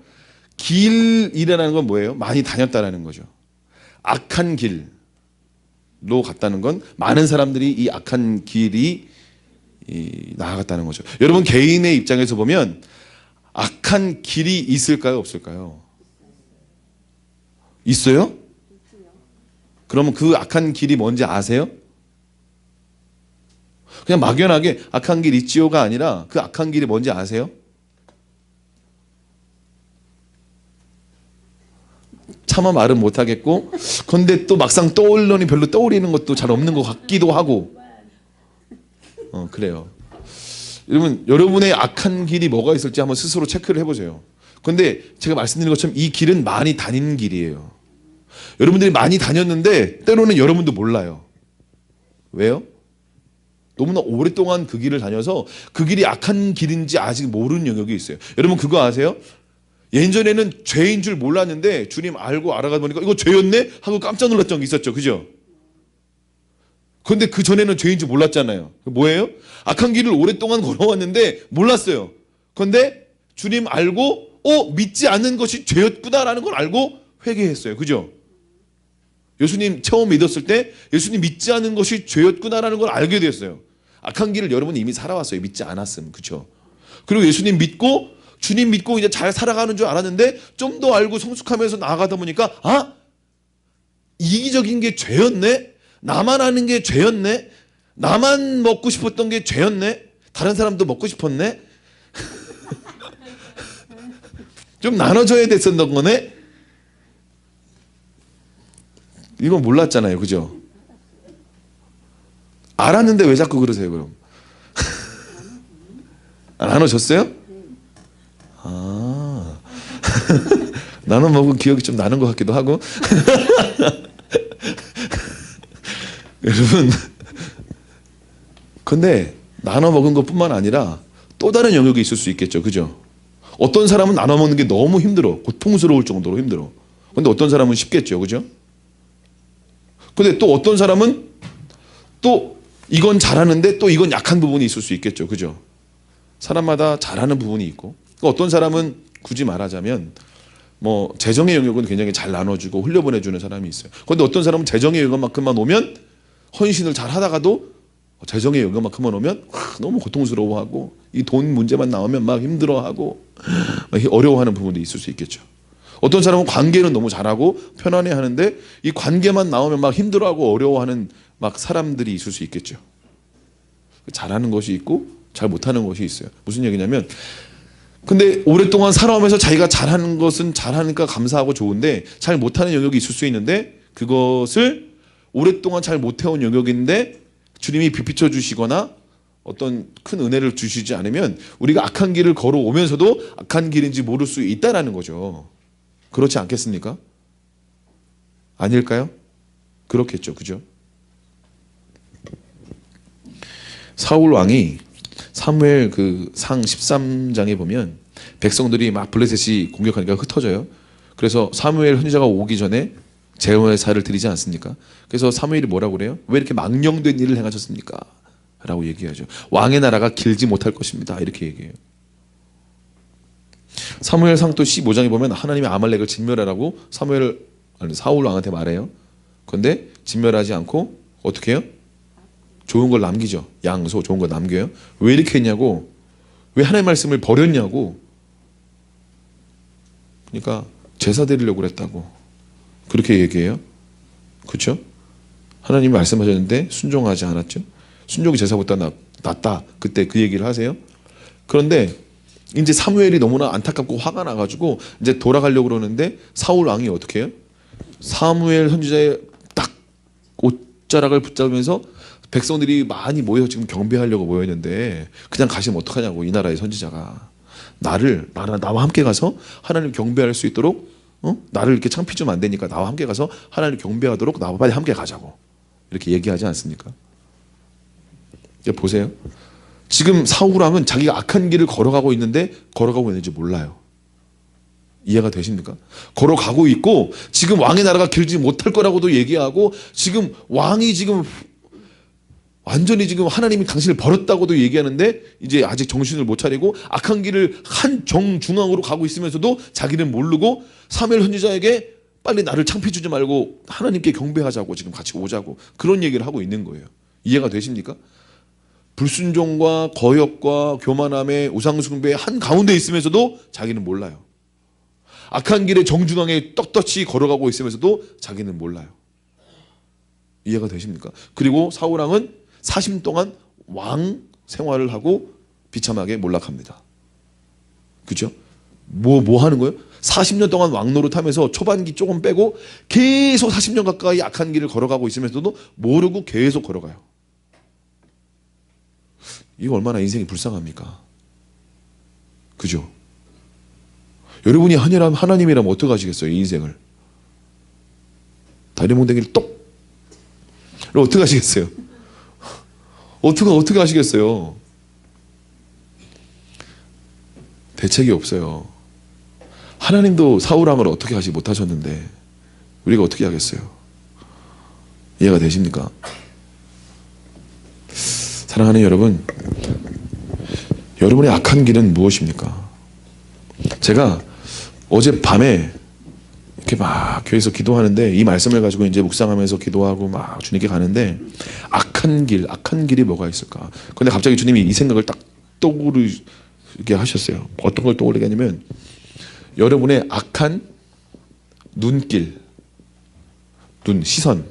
길이라는 건 뭐예요? 많이 다녔다라는 거죠. 악한 길로 갔다는 건 많은 사람들이 이 악한 길이 나아갔다는 거죠. 여러분 개인의 입장에서 보면 악한 길이 있을까요? 없을까요? 있어요? 그러면 그 악한 길이 뭔지 아세요? 그냥 막연하게 악한 길 있지요가 아니라 그 악한 길이 뭔지 아세요? 차마 말은 못하겠고 근데 또 막상 떠올려니 별로 떠오르는 것도 잘 없는 것 같기도 하고 그래요. 여러분 여러분의 악한 길이 뭐가 있을지 한번 스스로 체크를 해보세요. 근데 제가 말씀드린 것처럼 이 길은 많이 다니는 길이에요. 여러분들이 많이 다녔는데 때로는 여러분도 몰라요. 왜요? 너무나 오랫동안 그 길을 다녀서 그 길이 악한 길인지 아직 모르는 영역이 있어요. 여러분 그거 아세요? 예전에는 죄인 줄 몰랐는데 주님 알고 알아가 보니까 이거 죄였네? 하고 깜짝 놀랐던 게 있었죠. 그죠? 그런데 그 전에는 죄인 줄 몰랐잖아요. 뭐예요? 악한 길을 오랫동안 걸어왔는데 몰랐어요. 그런데 주님 알고 믿지 않는 것이 죄였구나라는 걸 알고 회개했어요. 그죠? 예수님 처음 믿었을 때 예수님 믿지 않는 것이 죄였구나라는 걸 알게 됐어요. 악한 길을 여러분이 이미 살아왔어요. 믿지 않았음. 그렇죠? 그리고 예수님 믿고 주님 믿고 이제 잘 살아가는 줄 알았는데 좀 더 알고 성숙하면서 나아가다 보니까 이기적인 게 죄였네? 나만 아는 게 죄였네? 나만 먹고 싶었던 게 죄였네? 다른 사람도 먹고 싶었네? 좀 나눠줘야 됐었던 거네? 이건 몰랐잖아요. 그죠? 알았는데 왜 자꾸 그러세요 그럼? 나눠줬어요? 나눠 먹은 기억이 좀 나는 것 같기도 하고. 여러분 근데 나눠 먹은 것뿐만 아니라 또 다른 영역이 있을 수 있겠죠. 그죠? 어떤 사람은 나눠 먹는 게 너무 힘들어. 고통스러울 정도로 힘들어. 근데 어떤 사람은 쉽겠죠. 그죠? 근데 또 어떤 사람은 또 이건 잘하는데 또 이건 약한 부분이 있을 수 있겠죠. 그죠? 사람마다 잘하는 부분이 있고 어떤 사람은 굳이 말하자면 뭐 재정의 영역은 굉장히 잘 나눠주고 흘려보내주는 사람이 있어요. 그런데 어떤 사람은 재정의 영역만큼만 오면 헌신을 잘 하다가도 재정의 영역만큼만 오면 너무 고통스러워하고 이 돈 문제만 나오면 막 힘들어하고 막 어려워하는 부분도 있을 수 있겠죠. 어떤 사람은 관계는 너무 잘하고 편안해하는데 이 관계만 나오면 막 힘들어하고 어려워하는 막 사람들이 있을 수 있겠죠. 잘하는 것이 있고 잘 못하는 것이 있어요. 무슨 얘기냐면 근데 오랫동안 살아오면서 자기가 잘하는 것은 잘하니까 감사하고 좋은데 잘 못하는 영역이 있을 수 있는데 그것을 오랫동안 잘 못해온 영역인데 주님이 비비춰 주시거나 어떤 큰 은혜를 주시지 않으면 우리가 악한 길을 걸어오면서도 악한 길인지 모를 수 있다는 거죠. 그렇지 않겠습니까? 아닐까요? 그렇겠죠. 그죠? 사울 왕이 사무엘 그 상 13장에 보면 백성들이 막 블레셋이 공격하니까 흩어져요. 그래서 사무엘 선지자가 오기 전에 제사를 드리지 않습니까? 그래서 사무엘이 뭐라고 그래요? 왜 이렇게 망령된 일을 행하셨습니까? 라고 얘기하죠. 왕의 나라가 길지 못할 것입니다. 이렇게 얘기해요. 사무엘상 또 15장에 보면 하나님이 아말렉을 진멸하라고 사울 왕한테 말해요. 그런데 진멸하지 않고 어떻게 해요? 좋은 걸 남기죠. 양, 소 좋은 거 남겨요. 왜 이렇게 했냐고. 왜 하나님의 말씀을 버렸냐고. 그러니까 제사 드리려고 그랬다고. 그렇게 얘기해요. 그렇죠? 하나님이 말씀하셨는데 순종하지 않았죠. 순종이 제사보다 낫다. 그때 그 얘기를 하세요. 그런데 이제 사무엘이 너무나 안타깝고 화가 나가지고 이제 돌아가려고 그러는데 사울 왕이 어떻게 해요? 사무엘 선지자의 딱 옷자락을 붙잡으면서 백성들이 많이 모여 지금 경배하려고 모였는데 그냥 가시면 어떡하냐고. 이 나라의 선지자가 나와 함께 가서 하나님 경배할 수 있도록 나를 이렇게 창피 좀 안 되니까 나와 함께 가서 하나님 경배하도록 나와 빨리 함께 가자고 이렇게 얘기하지 않습니까? 보세요. 지금 사울왕은 자기가 악한 길을 걸어가고 있는데 걸어가고 있는지 몰라요. 이해가 되십니까? 걸어가고 있고 지금 왕의 나라가 길지 못할 거라고도 얘기하고 지금 왕이 지금 완전히 지금 하나님이 당신을 버렸다고도 얘기하는데 이제 아직 정신을 못 차리고 악한 길을 한 정중앙으로 가고 있으면서도 자기는 모르고 사무엘 선지자에게 빨리 나를 창피해 주지 말고 하나님께 경배하자고 지금 같이 오자고 그런 얘기를 하고 있는 거예요. 이해가 되십니까? 불순종과 거역과 교만함의 우상숭배의 한가운데 있으면서도 자기는 몰라요. 악한 길의 정중앙에 떳떳이 걸어가고 있으면서도 자기는 몰라요. 이해가 되십니까? 그리고 사울왕은 40년 동안 왕 생활을 하고 비참하게 몰락합니다. 그죠? 뭐 하는 거예요? 40년 동안 왕 노릇하면서 초반기 조금 빼고 계속 40년 가까이 악한 길을 걸어가고 있으면서도 모르고 계속 걸어가요. 이거 얼마나 인생이 불쌍합니까? 그죠? 여러분이 하나님이라면 어떻게 하시겠어요? 이 인생을 다리몽댕이를 똑 어떻게 하시겠어요? 어떻게 하시겠어요? 대책이 없어요. 하나님도 사울왕을 어떻게 하지 못하셨는데 우리가 어떻게 하겠어요? 이해가 되십니까? 사랑하는 여러분, 여러분의 악한 길은 무엇입니까? 제가 어젯밤에 이렇게 막 교회에서 기도하는데 이 말씀을 가지고 이제 묵상하면서 기도하고 막 주님께 가는데 악한 길이 뭐가 있을까? 근데 갑자기 주님이 이 생각을 딱 떠오르게 하셨어요. 어떤 걸 떠오르게 하냐면 여러분의 악한 눈길, 시선,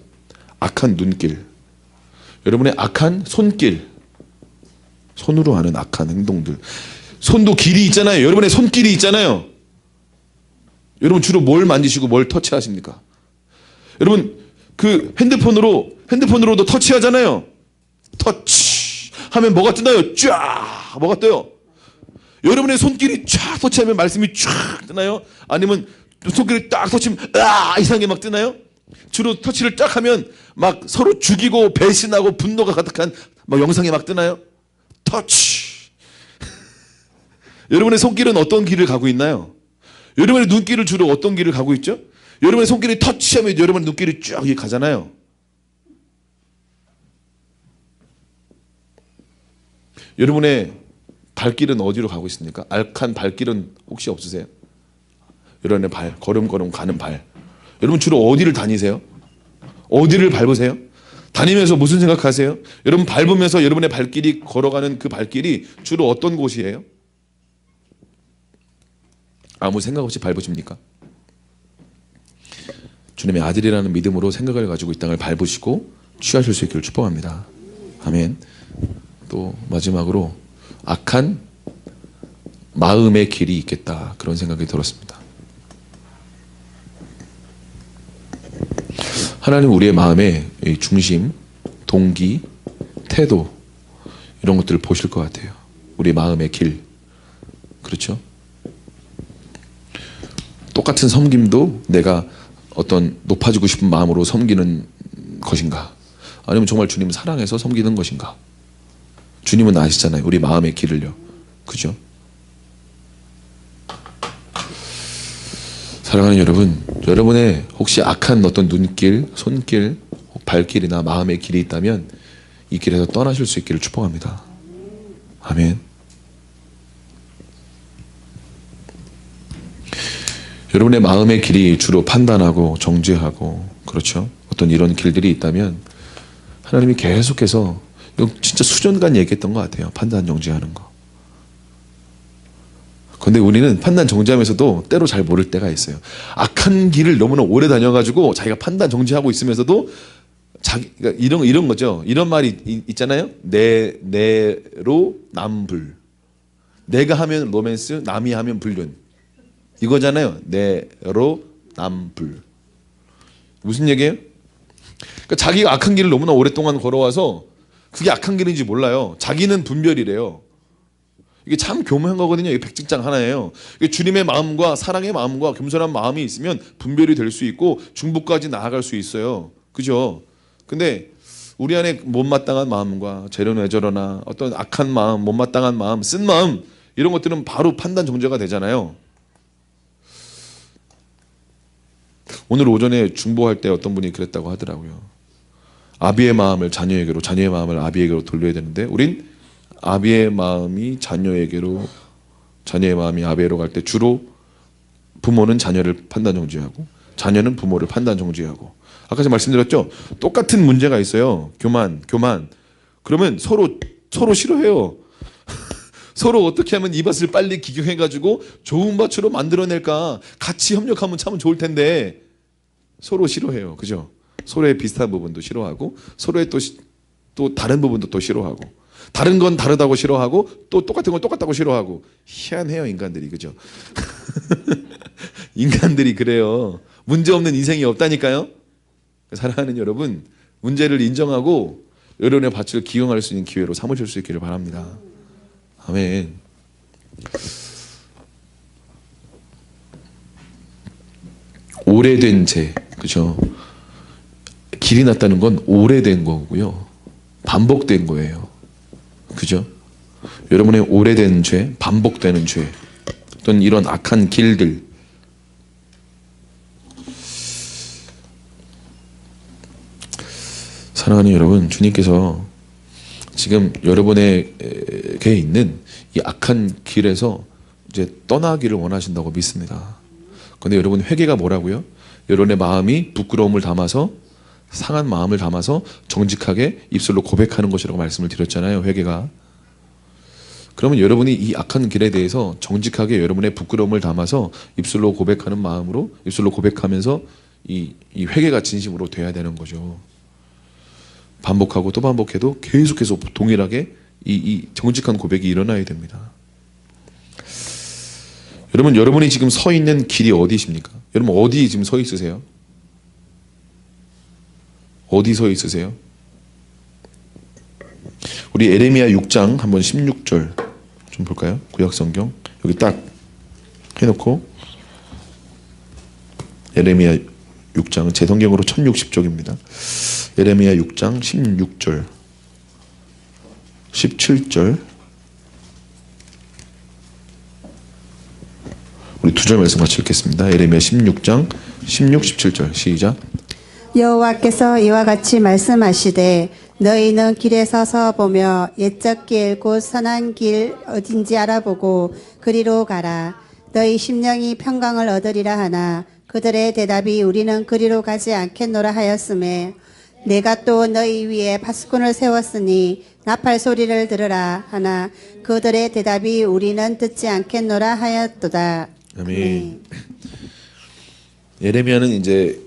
악한 눈길, 여러분의 악한 손길, 손으로 하는 악한 행동들. 손도 길이 있잖아요. 여러분의 손길이 있잖아요. 여러분 주로 뭘 만지시고 뭘 터치하십니까? 여러분 그 핸드폰으로도 터치하잖아요. 터치 하면 뭐가 뜨나요? 쫙 뭐가 떠요? 여러분의 손길이 쫙 터치하면 말씀이 쫙 뜨나요? 아니면 손길이 딱 터치면 이상하게 막 뜨나요? 주로 터치를 쫙 하면 막 서로 죽이고 배신하고 분노가 가득한 막 영상이 막 뜨나요? 터치. 여러분의 손길은 어떤 길을 가고 있나요? 여러분의 눈길은 주로 어떤 길을 가고 있죠? 여러분의 손길이 터치하면 여러분의 눈길이 쭉 가잖아요. 여러분의 발길은 어디로 가고 있습니까? 악한 발길은 혹시 없으세요? 여러분의 발, 걸음걸음 가는 발. 여러분 주로 어디를 다니세요? 어디를 밟으세요? 다니면서 무슨 생각하세요? 여러분 밟으면서 여러분의 발길이 걸어가는 그 발길이 주로 어떤 곳이에요? 아무 생각 없이 밟으십니까? 주님의 아들이라는 믿음으로 생각을 가지고 이 땅을 밟으시고 취하실 수 있기를 축복합니다. 아멘. 또 마지막으로 악한 마음의 길이 있겠다 그런 생각이 들었습니다. 하나님 우리의 마음의 중심, 동기, 태도 이런 것들을 보실 것 같아요. 우리 마음의 길. 그렇죠? 똑같은 섬김도 내가 어떤 높아지고 싶은 마음으로 섬기는 것인가? 아니면 정말 주님을 사랑해서 섬기는 것인가? 주님은 아시잖아요. 우리 마음의 길을요. 그죠? 사랑하는 여러분, 여러분의 혹시 악한 어떤 눈길, 손길, 발길이나 마음의 길이 있다면 이 길에서 떠나실 수 있기를 축복합니다. 아멘. 여러분의 마음의 길이 주로 판단하고 정죄하고 그렇죠? 어떤 이런 길들이 있다면 하나님이 계속해서 이거 진짜 수년간 얘기했던 것 같아요. 판단 정죄하는 거. 근데 우리는 판단 정죄하면서도 때로 잘 모를 때가 있어요. 악한 길을 너무나 오래 다녀가지고 자기가 판단 정죄하고 있으면서도 자기가 이런 거죠. 이런 말이 있잖아요. 내로 남불. 내가 하면 로맨스, 남이 하면 불륜. 이거잖아요. 내로 남불. 무슨 얘기예요? 그러니까 자기가 악한 길을 너무나 오랫동안 걸어와서 그게 악한 길인지 몰라요. 자기는 분별이래요. 이게 참 교묘한 거거든요. 이게 백직장 하나예요. 이게 주님의 마음과 사랑의 마음과 겸손한 마음이 있으면 분별이 될 수 있고 중보까지 나아갈 수 있어요. 그죠? 근데 우리 안에 못마땅한 마음과 재련 왜 저러나 어떤 악한 마음, 못마땅한 마음, 쓴 마음 이런 것들은 바로 판단 정죄가 되잖아요. 오늘 오전에 중보할 때 어떤 분이 그랬다고 하더라고요. 아비의 마음을 자녀에게로, 자녀의 마음을 아비에게로 돌려야 되는데 우린 아비의 마음이 자녀에게로, 자녀의 마음이 아비에로 갈 때 주로 부모는 자녀를 판단 정죄하고 자녀는 부모를 판단 정죄하고, 아까 제가 말씀드렸죠. 똑같은 문제가 있어요. 교만. 그러면 서로 싫어해요. 서로 어떻게 하면 이 밭을 빨리 기경해가지고 좋은 밭으로 만들어낼까, 같이 협력하면 참 좋을 텐데 서로 싫어해요. 그죠? 서로의 비슷한 부분도 싫어하고 서로의 또 다른 부분도 또 싫어하고, 다른 건 다르다고 싫어하고 또 똑같은 건 똑같다고 싫어하고. 희한해요, 인간들이. 그죠? 인간들이 그래요. 문제없는 인생이 없다니까요. 사랑하는 여러분, 문제를 인정하고 여러분의 밭을 기용할 수 있는 기회로 삼으실 수 있기를 바랍니다. 아멘. 오래된 죄, 그죠? 길이 났다는 건 오래된 거고요, 반복된 거예요. 그죠? 여러분의 오래된 죄, 반복되는 죄, 어떤 이런 악한 길들, 사랑하는 여러분, 주님께서 지금 여러분에게 있는 이 악한 길에서 이제 떠나기를 원하신다고 믿습니다. 그런데 여러분, 회개가 뭐라고요? 여러분의 마음이 부끄러움을 담아서, 상한 마음을 담아서 정직하게 입술로 고백하는 것이라고 말씀을 드렸잖아요. 회개가. 그러면 여러분이 이 악한 길에 대해서 정직하게 여러분의 부끄러움을 담아서 입술로 고백하는 마음으로, 입술로 고백하면서 이 회개가 진심으로 돼야 되는 거죠. 반복하고 또 반복해도 계속해서 동일하게 이 정직한 고백이 일어나야 됩니다. 여러분이 지금 서 있는 길이 어디십니까? 여러분 어디 지금 서 있으세요? 어디 서 있으세요? 우리 에레미야 6장 한번 16절 좀 볼까요? 구약성경 여기 딱 해놓고, 에레미야 6장은 제 성경으로 1060쪽입니다. 에레미야 6장 16절 17절 우리 두 절 말씀 같이 읽겠습니다. 에레미야 16장 16, 17절 시작. 여호와께서 이와 같이 말씀하시되 너희는 길에 서서 보며 옛적 길 곧 선한 길 어딘지 알아보고 그리로 가라. 너희 심령이 평강을 얻으리라 하나 그들의 대답이 우리는 그리로 가지 않겠노라 하였음에 내가 또 너희 위에 파수꾼을 세웠으니 나팔 소리를 들으라 하나 그들의 대답이 우리는 듣지 않겠노라 하였도다. 아멘. 예레미야는 이제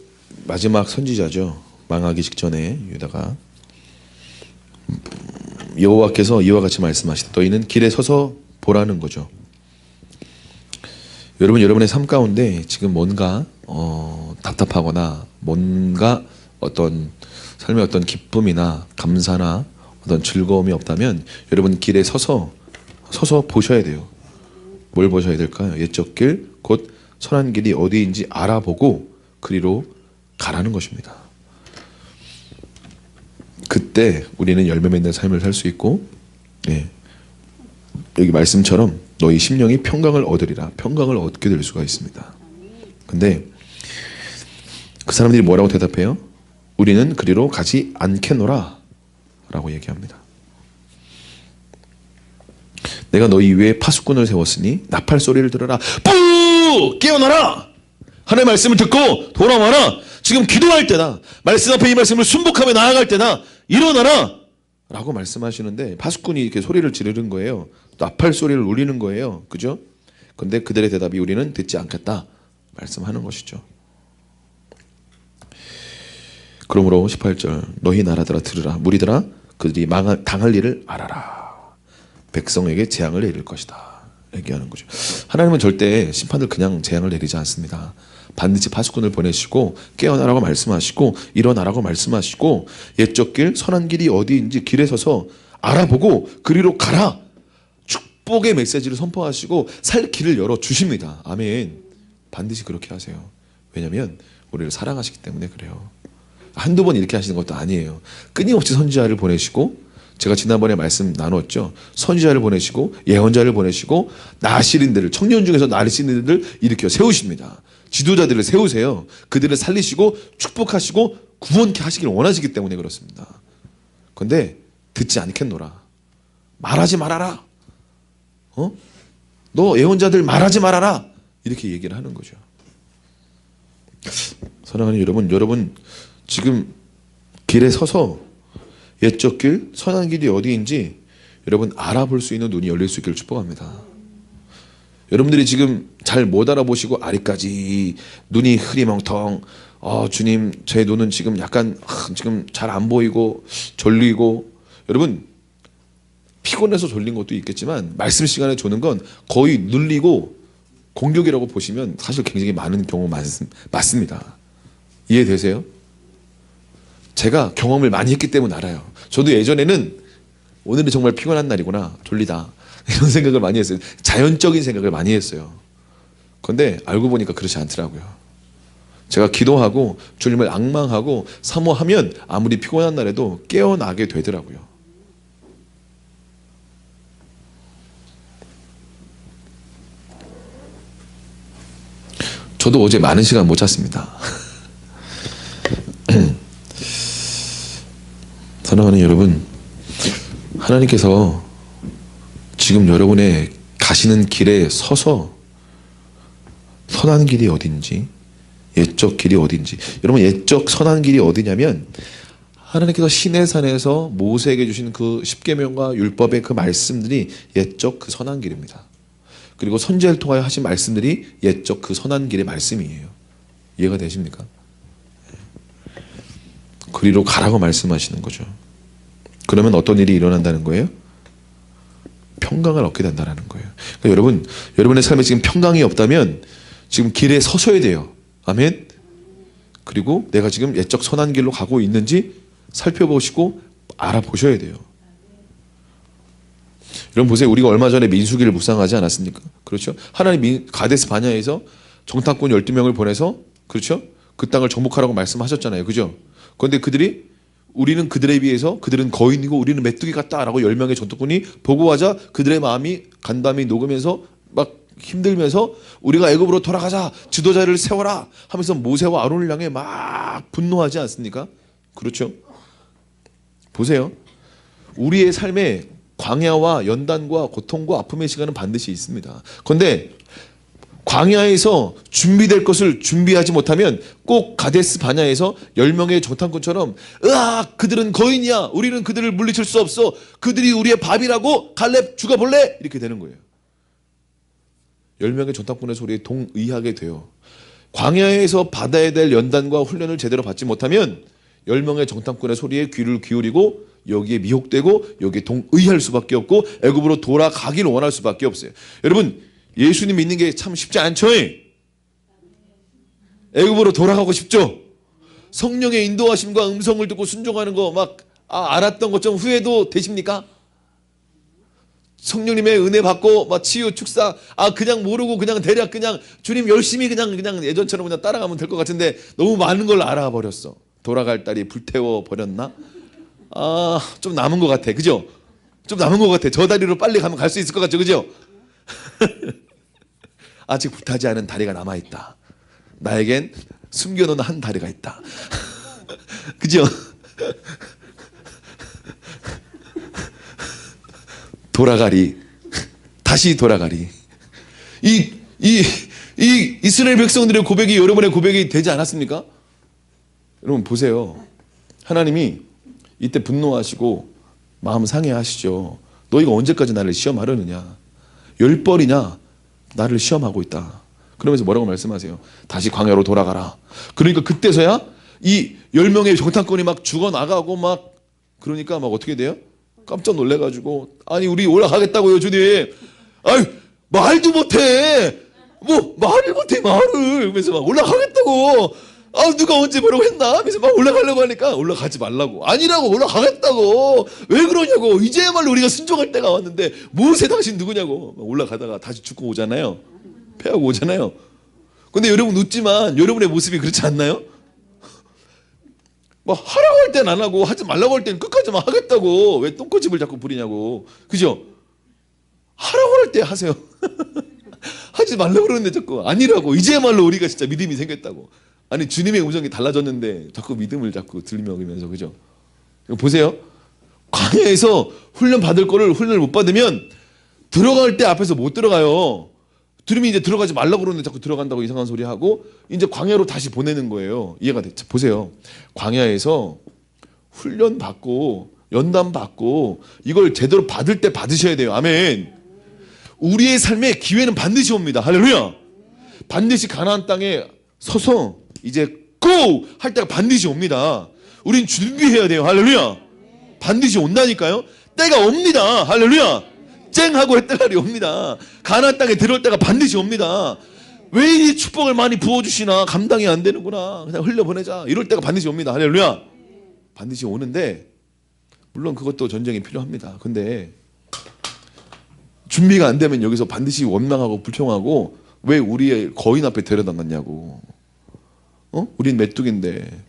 마지막 선지자죠. 망하기 직전에 유다가 여호와께서 이와 같이 말씀하시되 너희는 길에 서서 보라는 거죠. 여러분의 삶 가운데 지금 뭔가 답답하거나 뭔가 어떤 삶의 어떤 기쁨이나 감사나 어떤 즐거움이 없다면 여러분 길에 서서 보셔야 돼요. 뭘 보셔야 될까요? 옛적 길, 곧 선한 길이 어디인지 알아보고 그리로 가라는 것입니다. 그때 우리는 열매 맺는 삶을 살 수 있고, 여기 말씀처럼 너희 심령이 평강을 얻으리라, 평강을 얻게 될 수가 있습니다. 근데 그 사람들이 뭐라고 대답해요? 우리는 그리로 가지 않겠노라 라고 얘기합니다. 내가 너희 위에 파수꾼을 세웠으니 나팔 소리를 들어라. 뿌! 깨어나라! 하나님의 말씀을 듣고 돌아와라. 지금 기도할 때다. 말씀 앞에 이 말씀을 순복하며 나아갈 때다. 일어나라! 라고 말씀하시는데 파수꾼이 이렇게 소리를 지르는 거예요. 나팔 소리를 울리는 거예요. 그죠? 근데 그들의 대답이 우리는 듣지 않겠다 말씀하는 것이죠. 그러므로 18절 너희 나라들아 들으라. 무리들아 그들이 당할 일을 알아라. 백성에게 재앙을 내릴 것이다 얘기하는 거죠. 하나님은 절대 심판을 그냥 재앙을 내리지 않습니다. 반드시 파수꾼을 보내시고 깨어나라고 말씀하시고 일어나라고 말씀하시고 옛적 길 선한 길이 어디인지 길에 서서 알아보고 그리로 가라. 축복의 메시지를 선포하시고 살 길을 열어주십니다. 아멘. 반드시 그렇게 하세요. 왜냐하면 우리를 사랑하시기 때문에 그래요. 한두 번 이렇게 하시는 것도 아니에요. 끊임없이 선지자를 보내시고, 제가 지난번에 말씀 나눴죠. 선지자를 보내시고 예언자를 보내시고 나시린들을, 청년 중에서 나시린들을 일으켜 세우십니다. 지도자들을 세우세요. 그들을 살리시고 축복하시고 구원케 하시길 원하시기 때문에 그렇습니다. 그런데 듣지 않겠노라. 말하지 말아라. 너 예언자들 말하지 말아라. 이렇게 얘기를 하는 거죠. 사랑하는 여러분 지금 길에 서서 옛적 길, 선한 길이 어디인지 여러분 알아볼 수 있는 눈이 열릴 수 있기를 축복합니다. 여러분들이 지금 잘 못 알아보시고 아직까지 눈이 흐리멍텅, 주님 제 눈은 지금 약간 지금 잘 안 보이고 졸리고, 여러분 피곤해서 졸린 것도 있겠지만 말씀 시간에 조는 건 거의 눌리고 공격이라고 보시면 사실 굉장히 많은 경우 맞습니다. 이해되세요? 제가 경험을 많이 했기 때문에 알아요. 저도 예전에는 오늘은 정말 피곤한 날이구나, 졸리다, 이런 생각을 많이 했어요. 자연적인 생각을 많이 했어요. 그런데 알고 보니까 그렇지 않더라고요. 제가 기도하고 주님을 앙망하고 사모하면 아무리 피곤한 날에도 깨어나게 되더라고요. 저도 어제 많은 시간 못 잤습니다. 사랑하는 여러분, 하나님께서 지금 여러분의 가시는 길에 서서 선한 길이 어딘지, 옛적 길이 어딘지, 여러분 옛적 선한 길이 어디냐면 하나님께서 시내산에서 모세에게 주신 그 십계명과 율법의 그 말씀들이 옛적 그 선한 길입니다. 그리고 선지자를 통하여 하신 말씀들이 옛적 그 선한 길의 말씀이에요. 이해가 되십니까? 그리로 가라고 말씀하시는 거죠. 그러면 어떤 일이 일어난다는 거예요? 평강을 얻게 된다는 거예요. 그러니까 여러분의 삶에 지금 평강이 없다면 지금 길에 서셔야 돼요. 아멘. 그리고 내가 지금 옛적 선한 길로 가고 있는지 살펴보시고 알아보셔야 돼요. 여러분 보세요. 우리가 얼마 전에 민수기를 묵상하지 않았습니까? 그렇죠? 하나님 가데스 바냐에서 정탐꾼 12명을 보내서, 그렇죠? 그 땅을 정복하라고 말씀하셨잖아요. 그죠? 그런데 우리는 그들에 비해서 그들은 거인이고 우리는 메뚜기 같다라고 10명의 전투꾼이 보고하자 그들의 마음이 간담이 녹으면서 막 힘들면서 우리가 애굽으로 돌아가자, 지도자를 세워라 하면서 모세와 아론을 향해 막 분노하지 않습니까? 그렇죠? 보세요. 우리의 삶에 광야와 연단과 고통과 아픔의 시간은 반드시 있습니다. 그런데 광야에서 준비될 것을 준비하지 못하면 꼭 가데스 바냐에서 10명의 정탐꾼처럼 으악 그들은 거인이야, 우리는 그들을 물리칠 수 없어, 그들이 우리의 밥이라고, 갈렙 죽어볼래, 이렇게 되는 거예요. 10명의 정탐꾼의 소리에 동의하게 돼요. 광야에서 받아야 될 연단과 훈련을 제대로 받지 못하면 10명의 정탐꾼의 소리에 귀를 기울이고 여기에 미혹되고 여기에 동의할 수밖에 없고 애굽으로 돌아가기를 원할 수밖에 없어요. 여러분 예수님 믿는 게 참 쉽지 않죠? 애굽으로 돌아가고 싶죠? 성령의 인도하심과 음성을 듣고 순종하는 거 막 알았던 것 좀 후회도 되십니까? 성령님의 은혜 받고 막 치유 축사 그냥 모르고 그냥 대략 그냥 주님 열심히 그냥 예전처럼 그냥 따라가면 될 것 같은데 너무 많은 걸 알아버렸어. 돌아갈 딸이 불태워 버렸나? 좀 남은 것 같아. 그죠? 좀 남은 것 같아. 저 다리로 빨리 가면 갈 수 있을 것 같죠? 그죠? 아직 불타지 않은 다리가 남아있다. 나에겐 숨겨놓은 한 다리가 있다. 그죠? 돌아가리. 다시 돌아가리. 이 이스라엘 백성들의 고백이 여러분의 고백이 되지 않았습니까? 여러분 보세요. 하나님이 이때 분노하시고 마음 상해하시죠. 너희가 언제까지 나를 시험하려느냐. 10벌이냐 나를 시험하고 있다. 그러면서 뭐라고 말씀하세요? 다시 광야로 돌아가라. 그러니까 그때서야 이 10명의 정탐꾼이 막 죽어나가고 막 그러니까 막 어떻게 돼요? 깜짝 놀래가지고 아니 우리 올라가겠다고요 주님. 아유 말도 못해. 뭐 말을 못해 말을. 그래서 막 올라가겠다고. 누가 언제 뭐라고 했나? 그래서 막 올라가려고 하니까 올라가지 말라고. 아니라고 올라가겠다고. 왜 그러냐고. 이제야말로 우리가 순종할 때가 왔는데 모세 당신 누구냐고. 올라가다가 다시 죽고 오잖아요. 패하고 오잖아요. 근데 여러분 웃지만 여러분의 모습이 그렇지 않나요? 뭐 하라고 할 땐 안 하고 하지 말라고 할 땐 끝까지만 하겠다고. 왜 똥꼬집을 자꾸 부리냐고. 그죠? 하라고 할 때 하세요. 하지 말라고 그러는데 자꾸 아니라고. 이제야말로 우리가 진짜 믿음이 생겼다고. 아니 주님의 음성이 달라졌는데 자꾸 믿음을 자꾸 들먹이면서. 그죠? 이거 보세요. 광야에서 훈련 받을 거를 훈련을 못 받으면 들어갈 때 앞에서 못 들어가요. 주님이 이제 들어가지 말라고 그러는데 자꾸 들어간다고 이상한 소리 하고 이제 광야로 다시 보내는 거예요. 이해가 됐죠? 보세요. 광야에서 훈련 받고 연단 받고 이걸 제대로 받을 때 받으셔야 돼요. 아멘. 우리의 삶에 기회는 반드시 옵니다. 할렐루야. 반드시 가나안 땅에 서서 이제 고! 할 때가 반드시 옵니다. 우린 준비해야 돼요. 할렐루야. 반드시 온다니까요. 때가 옵니다. 할렐루야. 쨍 하고 했던 날이 옵니다. 가나안 땅에 들어올 때가 반드시 옵니다. 왜 이 축복을 많이 부어주시나 감당이 안 되는구나. 그냥 흘려보내자. 이럴 때가 반드시 옵니다. 할렐루야. 반드시 오는데 물론 그것도 전쟁이 필요합니다. 근데 준비가 안 되면 여기서 반드시 원망하고 불평하고 왜 우리의 거인 앞에 데려다 놨냐고. 우린 메뚜기인데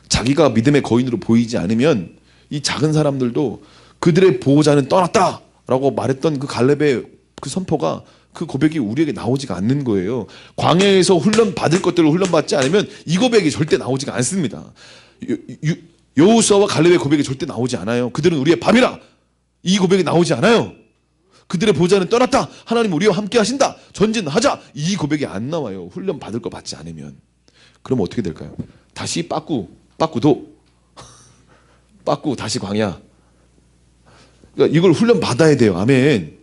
자기가 믿음의 거인으로 보이지 않으면 이 작은 사람들도 그들의 보호자는 떠났다 라고 말했던 그 갈렙의 그 선포가 그 고백이 우리에게 나오지가 않는 거예요. 광야에서 훈련 받을 것들을 훈련 받지 않으면 이 고백이 절대 나오지가 않습니다. 여호수아와 갈렙의 고백이 절대 나오지 않아요. 그들은 우리의 밥이라 이 고백이 나오지 않아요. 그들의 보호자는 떠났다. 하나님 우리와 함께 하신다. 전진하자. 이 고백이 안 나와요. 훈련 받을 거 받지 않으면. 그럼 어떻게 될까요? 다시 빠꾸도 빠꾸 다시 광야. 그러니까 이걸 훈련 받아야 돼요. 아멘.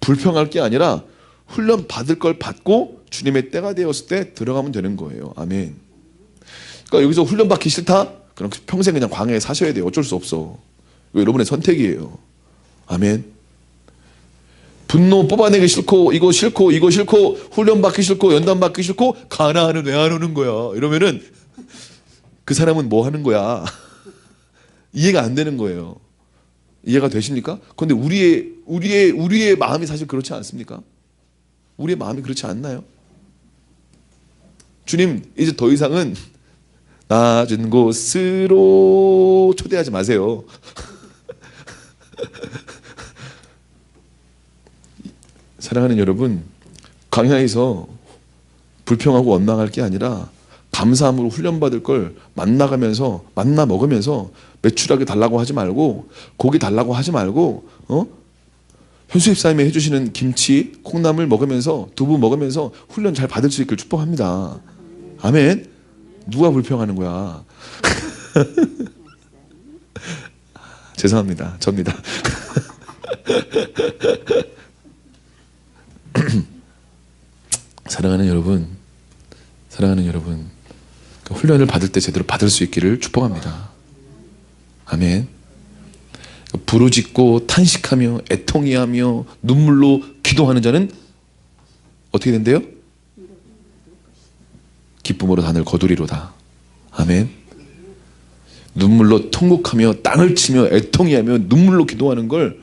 불평할 게 아니라 훈련 받을 걸 받고 주님의 때가 되었을 때 들어가면 되는 거예요. 아멘. 그러니까 여기서 훈련 받기 싫다? 그럼 평생 그냥 광야에 사셔야 돼요. 어쩔 수 없어. 이거 여러분의 선택이에요. 아멘. 분노 뽑아내기 싫고 이거 싫고 이거 싫고 훈련 받기 싫고 연단 받기 싫고 가나안은 왜 안 오는 거야? 이러면은 그 사람은 뭐 하는 거야? 이해가 안 되는 거예요. 이해가 되십니까? 그런데 우리의 마음이 사실 그렇지 않습니까? 우리의 마음이 그렇지 않나요? 주님 이제 더 이상은 낮은 곳으로 초대하지 마세요. 사랑하는 여러분, 광야에서 불평하고 원망할 게 아니라 감사함으로 훈련받을 걸 만나 먹으면서 매출하게 달라고 하지 말고 고기 달라고 하지 말고 현수 집사님이 해주시는 김치, 콩나물 먹으면서 두부 먹으면서 훈련 잘 받을 수 있길 축복합니다. 아멘. 누가 불평하는 거야? 죄송합니다. 접니다. 사랑하는 여러분, 훈련을 받을 때 제대로 받을 수 있기를 축복합니다. 아멘. 부르짖고 탄식하며 애통해하며 눈물로 기도하는 자는 어떻게 된대요? 기쁨으로 단을 거두리로다. 아멘. 눈물로 통곡하며 땅을 치며 애통해하며 눈물로 기도하는 걸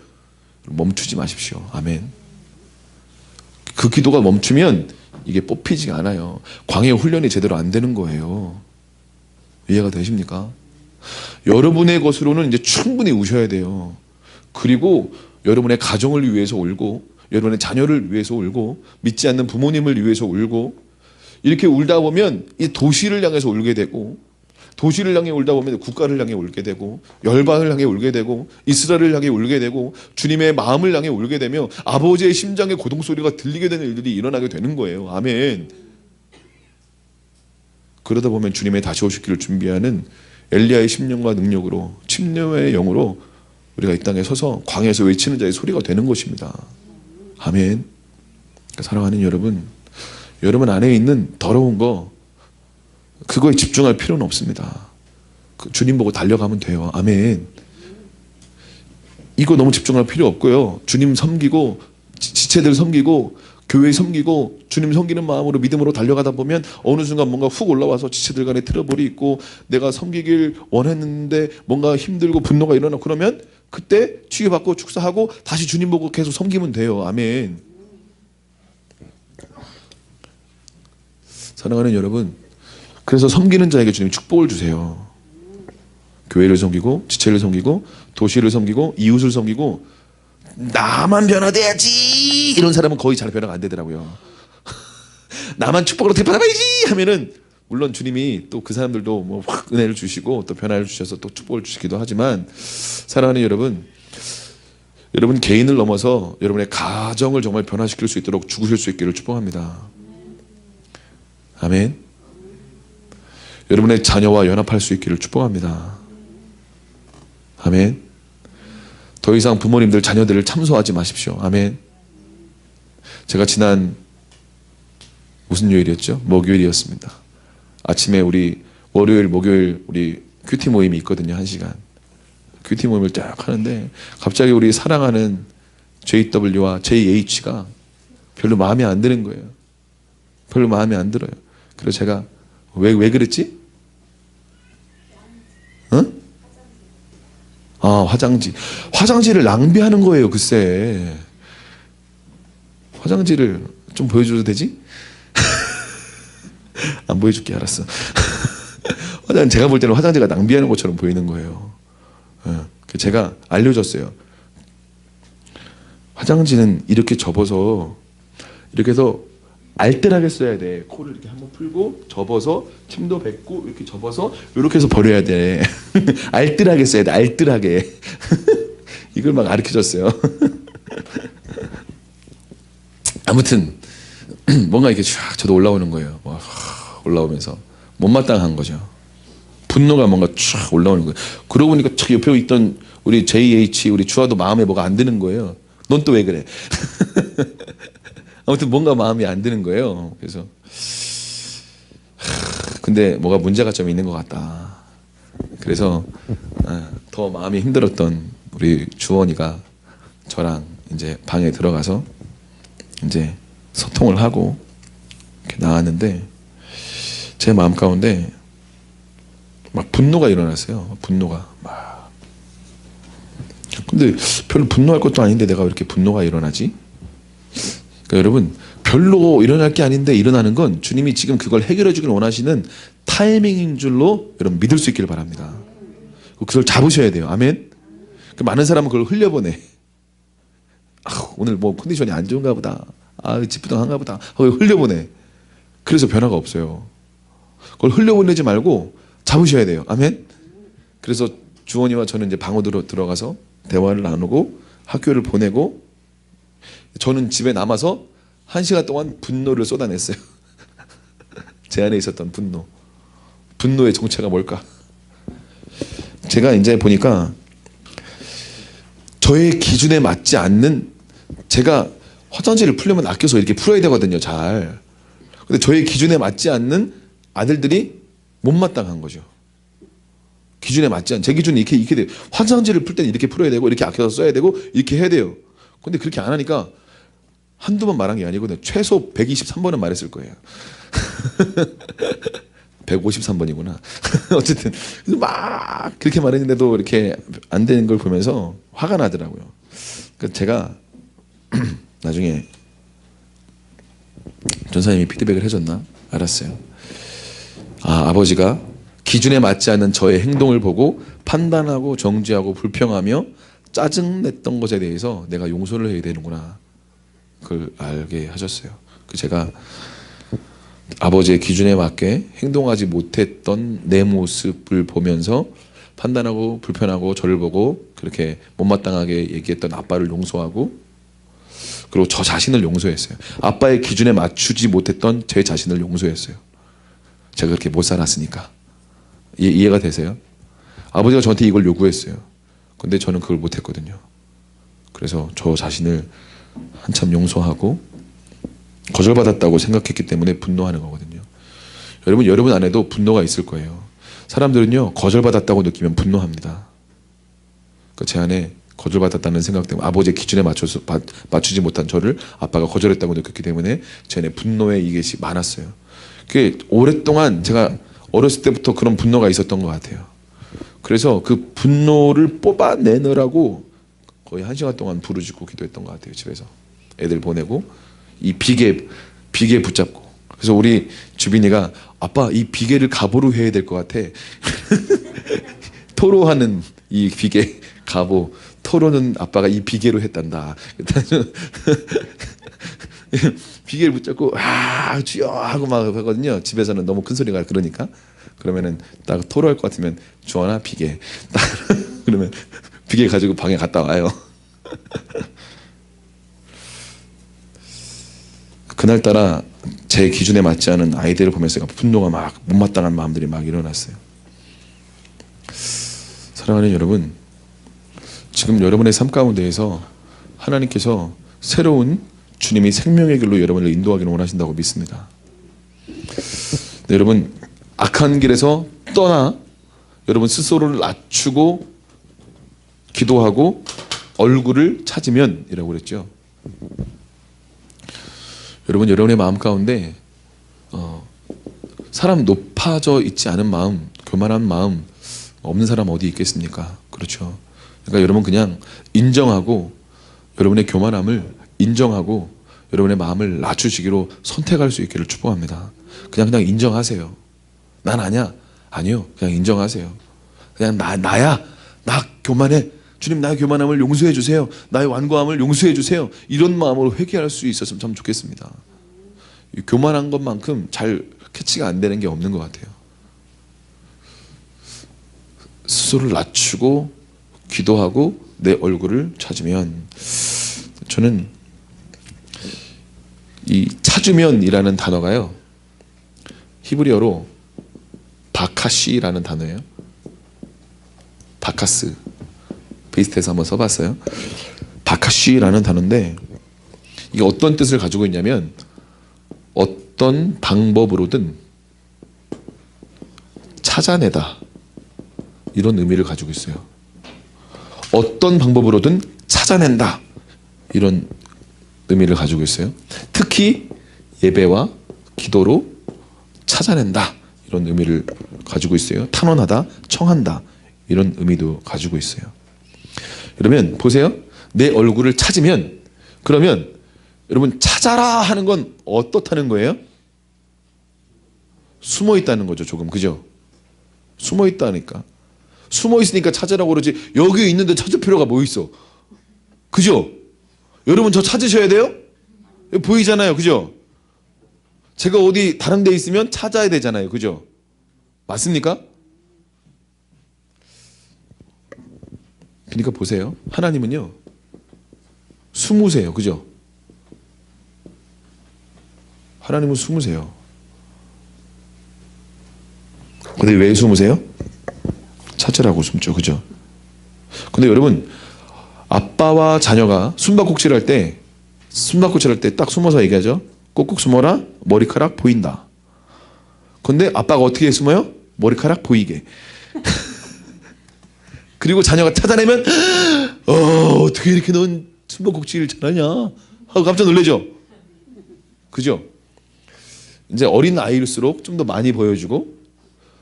멈추지 마십시오. 아멘. 그 기도가 멈추면 이게 뽑히지가 않아요. 광야 훈련이 제대로 안 되는 거예요. 이해가 되십니까? 여러분의 것으로는 이제 충분히 우셔야 돼요. 그리고 여러분의 가정을 위해서 울고 여러분의 자녀를 위해서 울고 믿지 않는 부모님을 위해서 울고 이렇게 울다 보면 이 도시를 향해서 울게 되고 도시를 향해 울다 보면 국가를 향해 울게 되고 열방을 향해 울게 되고 이스라엘을 향해 울게 되고 주님의 마음을 향해 울게 되며 아버지의 심장의 고동소리가 들리게 되는 일들이 일어나게 되는 거예요. 아멘. 그러다 보면 주님의 다시 오실 길을 준비하는 엘리야의 심령과 능력으로 침례의 영으로 우리가 이 땅에 서서 광야에서 외치는 자의 소리가 되는 것입니다. 아멘. 그러니까 사랑하는 여러분 안에 있는 더러운 거 그거에 집중할 필요는 없습니다. 주님 보고 달려가면 돼요. 아멘. 이거 너무 집중할 필요 없고요. 주님 섬기고 지체들 섬기고 교회 섬기고 주님 섬기는 마음으로 믿음으로 달려가다 보면 어느 순간 뭔가 훅 올라와서 지체들 간에 트러블이 있고 내가 섬기길 원했는데 뭔가 힘들고 분노가 일어나고 그러면 그때 치유받고 축사하고 다시 주님 보고 계속 섬기면 돼요. 아멘. 사랑하는 여러분, 그래서 섬기는 자에게 주님 축복을 주세요. 교회를 섬기고 지체를 섬기고 도시를 섬기고 이웃을 섬기고 나만 변화돼야지 이런 사람은 거의 잘 변화가 안 되더라고요. 나만 축복을 어떻게 받아봐야지 하면은 물론 주님이 또 그 사람들도 뭐 확 은혜를 주시고 또 변화를 주셔서 또 축복을 주시기도 하지만 사랑하는 여러분, 여러분 개인을 넘어서 여러분의 가정을 정말 변화시킬 수 있도록 죽으실 수 있기를 축복합니다. 아멘. 여러분의 자녀와 연합할 수 있기를 축복합니다. 아멘. 더 이상 부모님들 자녀들을 참소하지 마십시오. 아멘. 제가 지난 무슨 요일이었죠? 목요일이었습니다. 아침에 우리 월요일 목요일 우리 큐티 모임이 있거든요. 1시간 큐티 모임을 딱 하는데 갑자기 우리 사랑하는 JW와 JH가 별로 마음에 안 드는 거예요. 별로 마음에 안 들어요. 그래서 제가 왜 그랬지? 응? 화장지를 낭비하는 거예요. 글쎄 화장지를 좀 보여줘도 되지? 안 보여줄게. 알았어. 제가 볼 때는 화장지가 낭비하는 것처럼 보이는 거예요. 제가 알려줬어요. 화장지는 이렇게 접어서 이렇게 해서 알뜰하게 써야 돼. 코를 이렇게 한번 풀고 접어서 침도 뱉고 이렇게 접어서 이렇게 해서 버려야 돼. 알뜰하게 써야 돼. 알뜰하게. 이걸 막 가르쳐줬어요. 아무튼 뭔가 이렇게 쫙 저도 올라오는 거예요. 올라오면서 못마땅한 거죠. 분노가 뭔가 쫙 올라오는 거예요. 그러고 보니까 촥 옆에 있던 우리 JH 우리 주아도 마음에 뭐가 안 드는 거예요. 넌 또 왜 그래? 아무튼 뭔가 마음이 안 드는 거예요. 그래서 근데 뭐가 문제가 좀 있는 것 같다. 그래서 더 마음이 힘들었던 우리 주원이가 저랑 이제 방에 들어가서 이제 소통을 하고 이렇게 나왔는데 제 마음 가운데 막 분노가 일어났어요. 분노가 막. 근데 별로 분노할 것도 아닌데 내가 왜 이렇게 분노가 일어나지? 그러니까 여러분 별로 일어날 게 아닌데 일어나는 건 주님이 지금 그걸 해결해 주길 원하시는 타이밍인 줄로 여러분 믿을 수 있기를 바랍니다. 그걸 잡으셔야 돼요. 아멘. 많은 사람은 그걸 흘려보내. 오늘 뭐 컨디션이 안 좋은가 보다. 찌뿌둥한가 보다. 흘려보내. 그래서 변화가 없어요. 그걸 흘려보내지 말고 잡으셔야 돼요. 아멘. 그래서 주원이와 저는 이제 방으로 들어가서 대화를 나누고 학교를 보내고 저는 집에 남아서 1시간 동안 분노를 쏟아냈어요. 제 안에 있었던 분노. 분노의 정체가 뭘까? 제가 이제 보니까 저의 기준에 맞지 않는, 제가 화장지를 풀려면 아껴서 이렇게 풀어야 되거든요. 잘. 근데 저의 기준에 맞지 않는 아들들이 못마땅한 거죠. 기준에 맞지 않은, 제 기준이 이렇게 돼요. 화장지를 풀 때는 이렇게 풀어야 되고 이렇게 아껴서 써야 되고 이렇게 해야 돼요. 근데 그렇게 안 하니까 한두 번 말한 게 아니거든요. 최소 123번은 말했을 거예요. 153번이구나. 어쨌든 막 그렇게 말했는데도 이렇게 안 되는 걸 보면서 화가 나더라고요. 그러니까 제가 나중에 전사님이 피드백을 해줬나? 알았어요. 아버지가 기준에 맞지 않는 저의 행동을 보고 판단하고 정죄하고 불평하며 짜증냈던 것에 대해서 내가 용서를 해야 되는구나. 그걸 알게 하셨어요. 제가 아버지의 기준에 맞게 행동하지 못했던 내 모습을 보면서 판단하고 불편하고 저를 보고 그렇게 못마땅하게 얘기했던 아빠를 용서하고, 그리고 저 자신을 용서했어요. 아빠의 기준에 맞추지 못했던 제 자신을 용서했어요. 제가 그렇게 못 살았으니까. 이해가 되세요? 아버지가 저한테 이걸 요구했어요. 근데 저는 그걸 못했거든요. 그래서 저 자신을 한참 용서하고 거절받았다고 생각했기 때문에 분노하는 거거든요. 여러분 안에도 분노가 있을 거예요. 사람들은요, 거절받았다고 느끼면 분노합니다. 그러니까 제 안에 거절받았다는 생각 때문에 아버지의 기준에 맞추지 못한 저를 아빠가 거절했다고 느꼈기 때문에 제 안에 분노의 이것이 많았어요. 그게 오랫동안 제가 어렸을 때부터 그런 분노가 있었던 것 같아요. 그래서 그 분노를 뽑아내느라고 거의 1시간 동안 부르짖고 기도했던 것 같아요. 집에서 애들 보내고 이 비계 붙잡고. 그래서 우리 주빈이가 아빠 이 비계를 갑오로 해야 될 것 같아. 토로하는 이 비계 가보. 토로는 아빠가 이 비계로 했단다. 일단은 비계를 붙잡고 아 주여 하고 막 하거든요. 집에서는 너무 큰 소리가 그러니까. 그러면은 딱 토로할 것 같으면 주원아 비계. 딱 그러면 비계 가지고 방에 갔다 와요. 그날따라 제 기준에 맞지 않은 아이들을 보면서 분노가 막 못마땅한 마음들이 막 일어났어요. 사랑하는 여러분, 지금 여러분의 삶 가운데에서 하나님께서 새로운 주님이 생명의 길로 여러분을 인도하기를 원하신다고 믿습니다. 네, 여러분 악한 길에서 떠나 여러분 스스로를 낮추고 기도하고 얼굴을 찾으면 이라고 그랬죠. 여러분 여러분의 마음 가운데 사람 높아져 있지 않은 마음, 교만한 마음 없는 사람 어디 있겠습니까? 그렇죠. 그러니까 여러분 그냥 인정하고 여러분의 교만함을 인정하고 여러분의 마음을 낮추시기로 선택할 수 있기를 축복합니다. 그냥 인정하세요. 난 아니야. 아니요. 그냥 인정하세요. 그냥 나야. 나 교만해. 주님 나의 교만함을 용서해 주세요. 나의 완고함을 용서해 주세요. 이런 마음으로 회개할 수 있었으면 참 좋겠습니다. 교만한 것만큼 잘 캐치가 안 되는 게 없는 것 같아요. 스스로를 낮추고 기도하고 내 얼굴을 찾으면, 저는 이 찾으면이라는 단어가요 히브리어로 바카시라는 단어예요. 바카스 베이스트에서 한번 써봤어요. 바카시라는 단어인데 이게 어떤 뜻을 가지고 있냐면 어떤 방법으로든 찾아내다 이런 의미를 가지고 있어요. 어떤 방법으로든 찾아낸다 이런 의미를 가지고 있어요. 특히 예배와 기도로 찾아낸다 이런 의미를 가지고 있어요. 탄원하다, 청한다 이런 의미도 가지고 있어요. 그러면 보세요. 내 얼굴을 찾으면, 그러면 여러분 찾아라 하는 건 어떻다는 거예요? 숨어 있다는 거죠. 조금, 그죠? 숨어 있다니까. 숨어 있으니까 찾으라고 그러지 여기 있는데 찾을 필요가 뭐 있어? 그죠? 여러분 저 찾으셔야 돼요? 보이잖아요. 그죠? 제가 어디 다른 데 있으면 찾아야 되잖아요. 그죠? 맞습니까? 그러니까 보세요. 하나님은요 숨으세요. 그죠? 하나님은 숨으세요. 근데 왜 숨으세요? 찾으라고 숨죠. 그죠? 근데 여러분 아빠와 자녀가 숨바꼭질 할 때 딱 숨어서 얘기하죠. 꼭꼭 숨어라. 머리카락 보인다. 근데 아빠가 어떻게 숨어요? 머리카락 보이게. 그리고 자녀가 찾아내면 어떻게 이렇게 넌 숨바꼭질 잘하냐 하고 깜짝 놀라죠. 그죠? 이제 어린 아이일수록 좀 더 많이 보여주고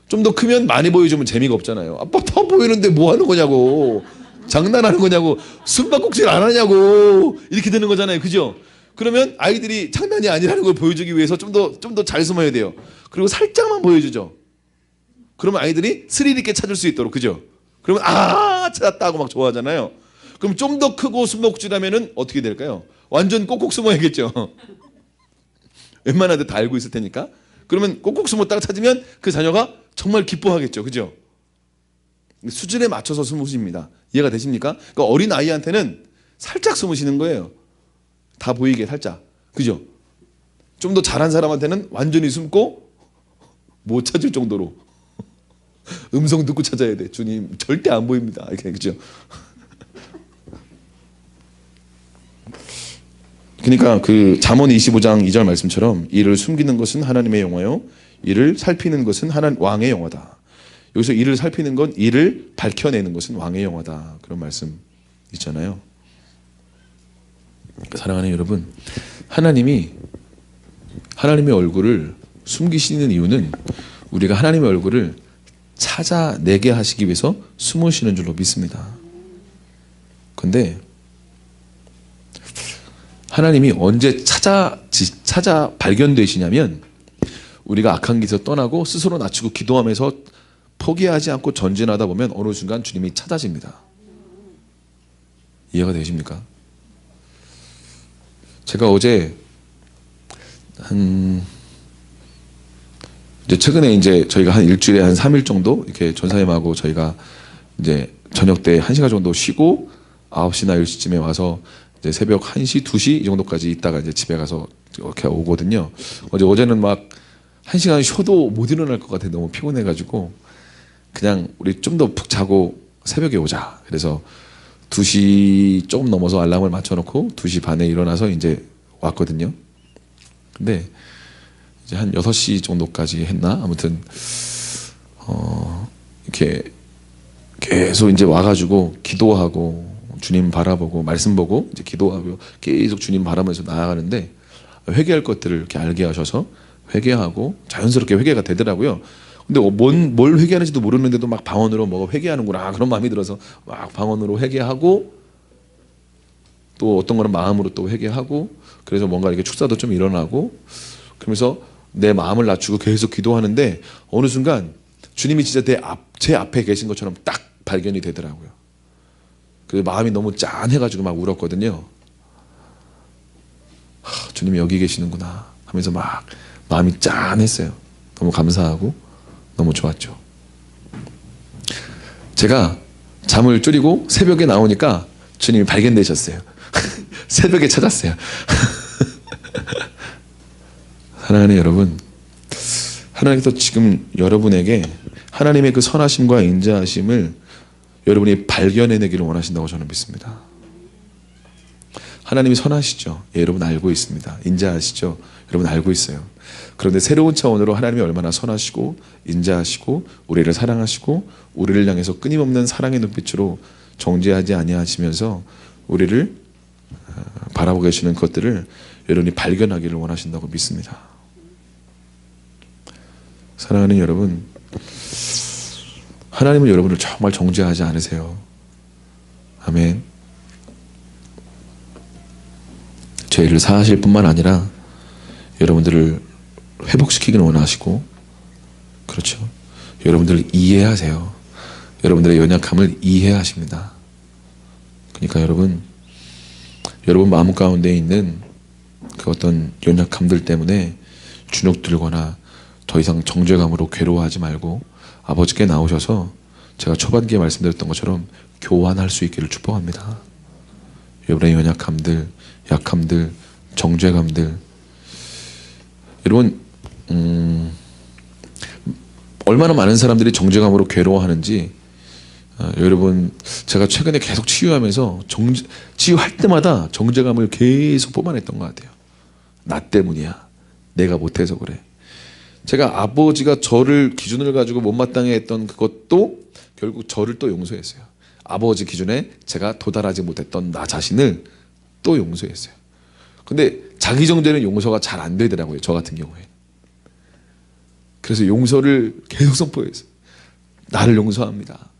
좀 더 크면 많이 보여주면 재미가 없잖아요. 아빠 다 보이는데 뭐 하는 거냐고, 장난하는 거냐고, 숨바꼭질 안 하냐고 이렇게 되는 거잖아요. 그죠? 그러면 아이들이 장난이 아니라는 걸 보여주기 위해서 좀 더 잘 숨어야 돼요. 그리고 살짝만 보여주죠. 그러면 아이들이 스릴 있게 찾을 수 있도록. 그죠? 그러면 찾았다 하고 막 좋아하잖아요. 그럼 좀 더 크고 숨바꼭질하면은 어떻게 될까요? 완전 꼭꼭 숨어야겠죠. 웬만한 데 다 알고 있을 테니까. 그러면 꼭꼭 숨었다가 찾으면 그 자녀가 정말 기뻐하겠죠. 그죠? 수준에 맞춰서 숨으십니다. 이해가 되십니까? 그러니까 어린 아이한테는 살짝 숨으시는 거예요. 다 보이게 살짝. 그죠? 좀 더 잘한 사람한테는 완전히 숨고 못 찾을 정도로 음성 듣고 찾아야 돼. 주님 절대 안 보입니다. 이렇게. 그죠? 그러니까 그 잠언 25장 2절 말씀처럼 이를 숨기는 것은 하나님의 영화요 이를 살피는 것은 왕의 영화다. 여기서 이를 살피는 건 이를 밝혀내는 것은 왕의 영화다. 그런 말씀 있잖아요. 사랑하는 여러분, 하나님의 얼굴을 숨기시는 이유는 우리가 하나님의 얼굴을 찾아내게 하시기 위해서 숨으시는 줄로 믿습니다. 근데 하나님이 언제 찾아 발견되시냐면 우리가 악한 길에서 떠나고 스스로 낮추고 기도하면서 포기하지 않고 전진하다 보면 어느 순간 주님이 찾아집니다. 이해가 되십니까? 제가 어제 이제 최근에 이제 저희가 한 일주일에 한 3일 정도 이렇게 전사님하고 저희가 이제 저녁 때 1시간 정도 쉬고 9시나 10시쯤에 와서 이제 새벽 1시, 2시 이 정도까지 있다가 이제 집에 가서 이렇게 오거든요. 어제는 막 1시간 쉬어도 못 일어날 것 같아. 너무 피곤해가지고 그냥 우리 좀 더 푹 자고 새벽에 오자. 그래서 2시 조금 넘어서 알람을 맞춰놓고 2시 반에 일어나서 이제 왔거든요. 근데 이제 한 6시 정도까지 했나? 아무튼 이렇게 계속 이제 와가지고 기도하고 주님 바라보고 말씀 보고 이제 기도하고 계속 주님 바라면서 나아가는데 회개할 것들을 이렇게 알게 하셔서 회개하고 자연스럽게 회개가 되더라고요. 근데 뭘 회개하는지도 모르는데도 막 방언으로 뭐 회개하는구나 그런 마음이 들어서 막 방언으로 회개하고 또 어떤 거는 마음으로 또 회개하고 그래서 뭔가 이렇게 축사도 좀 일어나고 그러면서 내 마음을 낮추고 계속 기도하는데 어느 순간 주님이 진짜 제 앞에 계신 것처럼 딱 발견이 되더라고요. 그 마음이 너무 짠해가지고 막 울었거든요. 주님이 여기 계시는구나 하면서 막 마음이 짠했어요. 너무 감사하고 너무 좋았죠. 제가 잠을 줄이고 새벽에 나오니까 주님이 발견되셨어요. 새벽에 찾았어요. 사랑하는 여러분, 하나님께서 지금 여러분에게 하나님의 그 선하심과 인자하심을 여러분이 발견해내기를 원하신다고 저는 믿습니다. 하나님이 선하시죠. 예, 여러분 알고 있습니다. 인자하시죠. 여러분 알고 있어요. 그런데 새로운 차원으로 하나님이 얼마나 선하시고 인자하시고 우리를 사랑하시고 우리를 향해서 끊임없는 사랑의 눈빛으로 정죄하지 아니하시면서 우리를 바라보고 계시는 것들을 여러분이 발견하기를 원하신다고 믿습니다. 사랑하는 여러분, 하나님은 여러분을 정말 정죄하지 않으세요. 아멘. 죄를 사하실 뿐만 아니라 여러분들을 회복시키기를 원하시고, 그렇죠. 여러분들을 이해하세요. 여러분들의 연약함을 이해하십니다. 그러니까 여러분 마음 가운데 있는 그 어떤 연약함들 때문에 주눅들거나 더 이상 정죄감으로 괴로워하지 말고 아버지께 나오셔서 제가 초반기에 말씀드렸던 것처럼 교환할 수 있기를 축복합니다. 여러분의 연약함들, 약함들, 정죄감들, 여러분 얼마나 많은 사람들이 정죄감으로 괴로워하는지 여러분 제가 최근에 계속 치유하면서 치유할 때마다 정죄감을 계속 뽑아냈던 것 같아요. 나 때문이야. 내가 못해서 그래. 제가 아버지가 저를 기준을 가지고 못마땅해 했던 그것도 결국 저를 또 용서했어요. 아버지 기준에 제가 도달하지 못했던 나 자신을 또 용서했어요. 근데 자기 정죄는 용서가 잘 안 되더라고요. 저 같은 경우에. 그래서 용서를 계속 선포했어요. 나를 용서합니다.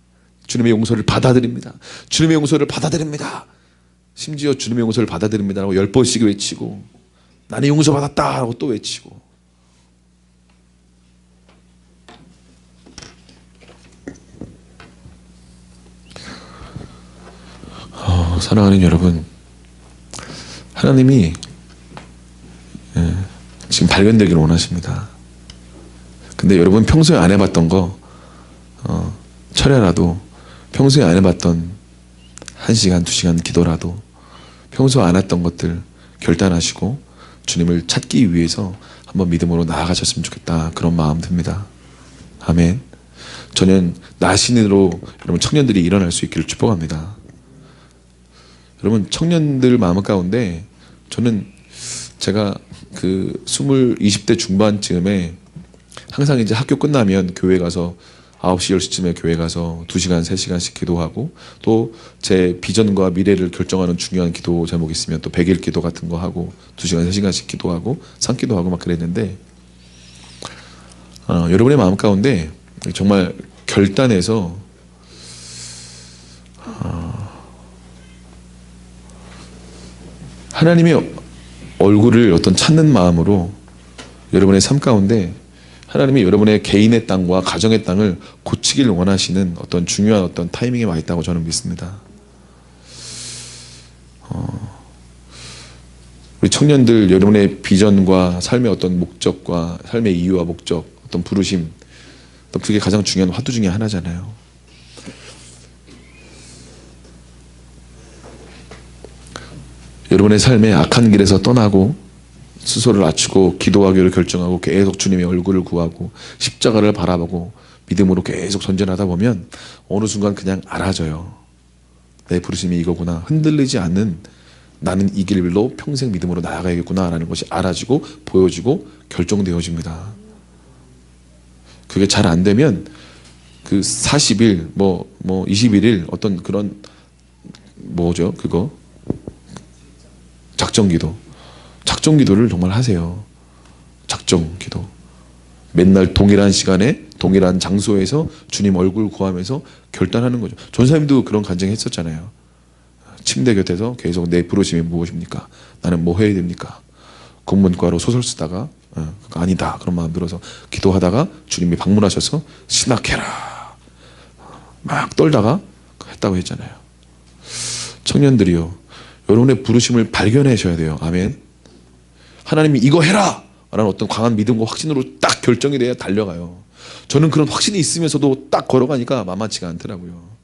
주님의 용서를 받아들입니다. 주님의 용서를 받아들입니다. 심지어 주님의 용서를 받아들입니다라고 10번씩 외치고 나는 용서받았다 라고 또 외치고 사랑하는 여러분, 하나님이 지금 발견되기를 원하십니다. 근데 여러분 평소에 안 해봤던 거 철야라도 평소에 안 해봤던 1시간, 2시간 기도라도 평소에 안 했던 것들 결단하시고 주님을 찾기 위해서 한번 믿음으로 나아가셨으면 좋겠다 그런 마음 듭니다. 아멘. 저는 나신으로 여러분 청년들이 일어날 수 있기를 축복합니다. 여러분 청년들 마음 가운데 저는 제가 그 20대 중반쯤에 항상 이제 학교 끝나면 교회 가서 9시, 10시쯤에 교회 가서 2시간, 3시간씩 기도하고 또 제 비전과 미래를 결정하는 중요한 기도 제목이 있으면 또 100일 기도 같은 거 하고 2시간, 3시간씩 기도하고 산기도하고 막 그랬는데 여러분의 마음 가운데 정말 결단해서 하나님의 얼굴을 어떤 찾는 마음으로 여러분의 삶 가운데 하나님이 여러분의 개인의 땅과 가정의 땅을 고치길 원하시는 어떤 중요한 어떤 타이밍에 와 있다고 저는 믿습니다. 우리 청년들 여러분의 비전과 삶의 어떤 목적과 삶의 이유와 목적, 어떤 부르심, 또 그게 가장 중요한 화두 중에 하나잖아요. 여러분의 삶에 악한 길에서 떠나고 스스로를 낮추고 기도하기로 결정하고 계속 주님의 얼굴을 구하고 십자가를 바라보고 믿음으로 계속 전진하다 보면 어느 순간 그냥 알아져요. 내 부르심이 이거구나. 흔들리지 않는 나는 이 길로 평생 믿음으로 나아가야겠구나라는 것이 알아지고 보여지고 결정되어집니다. 그게 잘 안 되면 그 40일 뭐 21일 어떤 그런 뭐죠 그거 작정기도를 정말 하세요. 작정기도. 맨날 동일한 시간에 동일한 장소에서 주님 얼굴 구하면서 결단하는 거죠. 전사님도 그런 간증했었잖아요. 침대 곁에서 계속 내 부르심이 무엇입니까? 나는 뭐 해야 됩니까? 국문과로 소설 쓰다가 아니다 그런 마음 들어서 기도하다가 주님이 방문하셔서 신학해라 막 떨다가 했다고 했잖아요. 청년들이요, 여러분의 부르심을 발견하셔야 돼요. 아멘. 하나님이 이거 해라 라는 어떤 강한 믿음과 확신으로 딱 결정이 돼야 달려가요. 저는 그런 확신이 있으면서도 딱 걸어가니까 만만치가 않더라고요.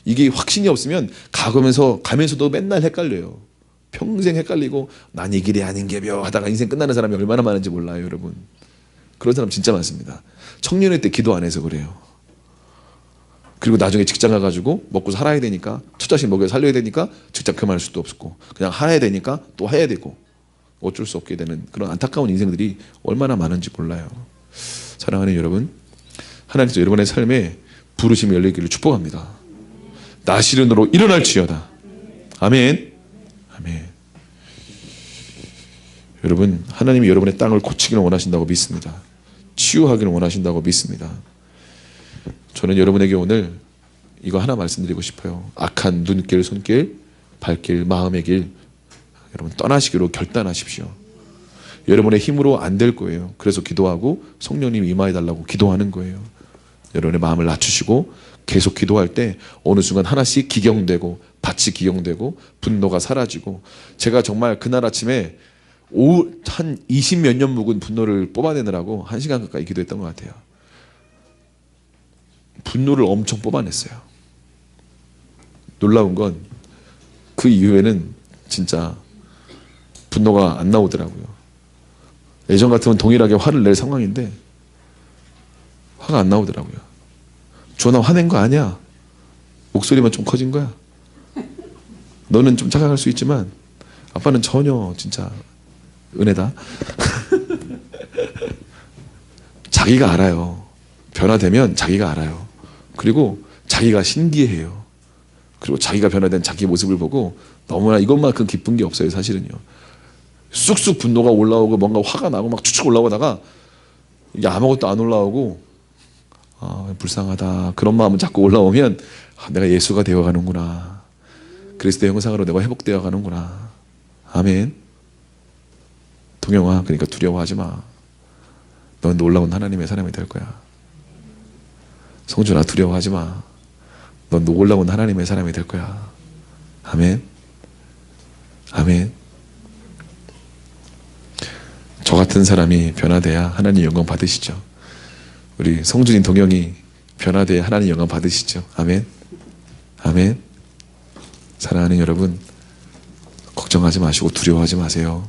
이게 확신이 없으면 가면서도 맨날 헷갈려요. 평생 헷갈리고 난 이 길이 아닌 게벼 하다가 인생 끝나는 사람이 얼마나 많은지 몰라요, 여러분. 그런 사람 진짜 많습니다. 청년의 때 기도 안 해서 그래요. 그리고 나중에 직장 가가지고 먹고 살아야 되니까, 처자식 먹여 살려야 되니까 직장 그만할 수도 없고, 그냥 해야 되니까 또 해야 되고, 어쩔 수 없게 되는 그런 안타까운 인생들이 얼마나 많은지 몰라요. 사랑하는 여러분, 하나님께서 여러분의 삶에 부르심이 열리기를 축복합니다. 나시른으로 일어날지어다. 아멘. 아멘. 여러분, 하나님이 여러분의 땅을 고치기를 원하신다고 믿습니다. 치유하기를 원하신다고 믿습니다. 저는 여러분에게 오늘 이거 하나 말씀드리고 싶어요. 악한 눈길, 손길, 발길, 마음의 길, 여러분 떠나시기로 결단하십시오. 여러분의 힘으로 안 될 거예요. 그래서 기도하고 성령님 임하해달라고 기도하는 거예요. 여러분의 마음을 낮추시고 계속 기도할 때 어느 순간 하나씩 기경되고 밭이 기경되고 분노가 사라지고, 제가 정말 그날 아침에 한 20몇 년 묵은 분노를 뽑아내느라고 1시간 가까이 기도했던 것 같아요. 분노를 엄청 뽑아냈어요. 놀라운 건 그 이후에는 진짜 분노가 안 나오더라고요. 예전 같으면 동일하게 화를 낼 상황인데 화가 안 나오더라고요. 주원아, 화낸 거 아니야. 목소리만 좀 커진 거야. 너는 좀 착각할 수 있지만 아빠는 전혀 진짜 은혜다. 자기가 알아요. 변화되면 자기가 알아요. 그리고 자기가 신기해요. 그리고 자기가 변화된 자기 모습을 보고 너무나 이것만큼 기쁜 게 없어요, 사실은요. 쑥쑥 분노가 올라오고 뭔가 화가 나고 막 축축 올라오다가 이게 아무것도 안 올라오고 불쌍하다 그런 마음은 자꾸 올라오면 내가 예수가 되어가는구나, 그리스도의 형상으로 내가 회복되어 가는구나. 아멘. 동영아, 그러니까 두려워하지 마. 넌 놀라운 하나님의 사람이 될 거야. 성준아, 두려워하지 마. 넌 놀라운 하나님의 사람이 될 거야. 아멘. 아멘. 저 같은 사람이 변화돼야 하나님 영광 받으시죠. 우리 성준이, 동영이 변화돼야 하나님 영광 받으시죠. 아멘. 아멘. 사랑하는 여러분, 걱정하지 마시고 두려워하지 마세요.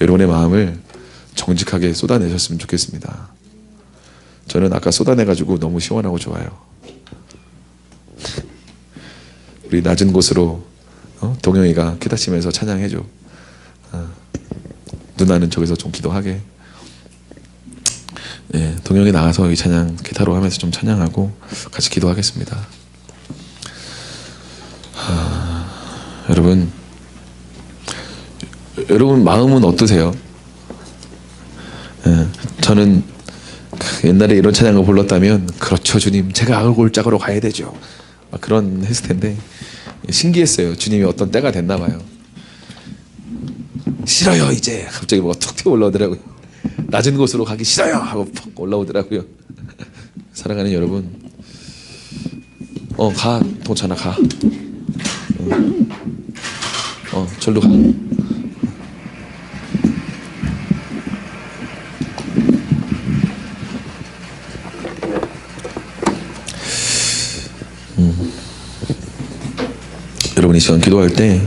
여러분의 마음을 정직하게 쏟아내셨으면 좋겠습니다. 저는 아까 쏟아내가지고 너무 시원하고 좋아요. 우리 낮은 곳으로 동영이가 기타 치면서 찬양해줘. 누나는 저기서 좀 기도하게. 예, 동영이 나가서 이 찬양 기타로 하면서 좀 찬양하고 같이 기도하겠습니다. 여러분 마음은 어떠세요? 예, 저는 옛날에 이런 찬양을 불렀다면 그렇죠 주님, 제가 악을 골짜기로 가야 되죠, 막 그런 했을 텐데 신기했어요. 주님이 어떤 때가 됐나 봐요. 싫어요 이제 갑자기 뭐가 툭 튀어 올라오더라고요. 낮은 곳으로 가기 싫어요 하고 퍽 올라오더라고요. 사랑하는 여러분, 가 동찬아 가. 절로 가. 여러분 이 시간 기도할 때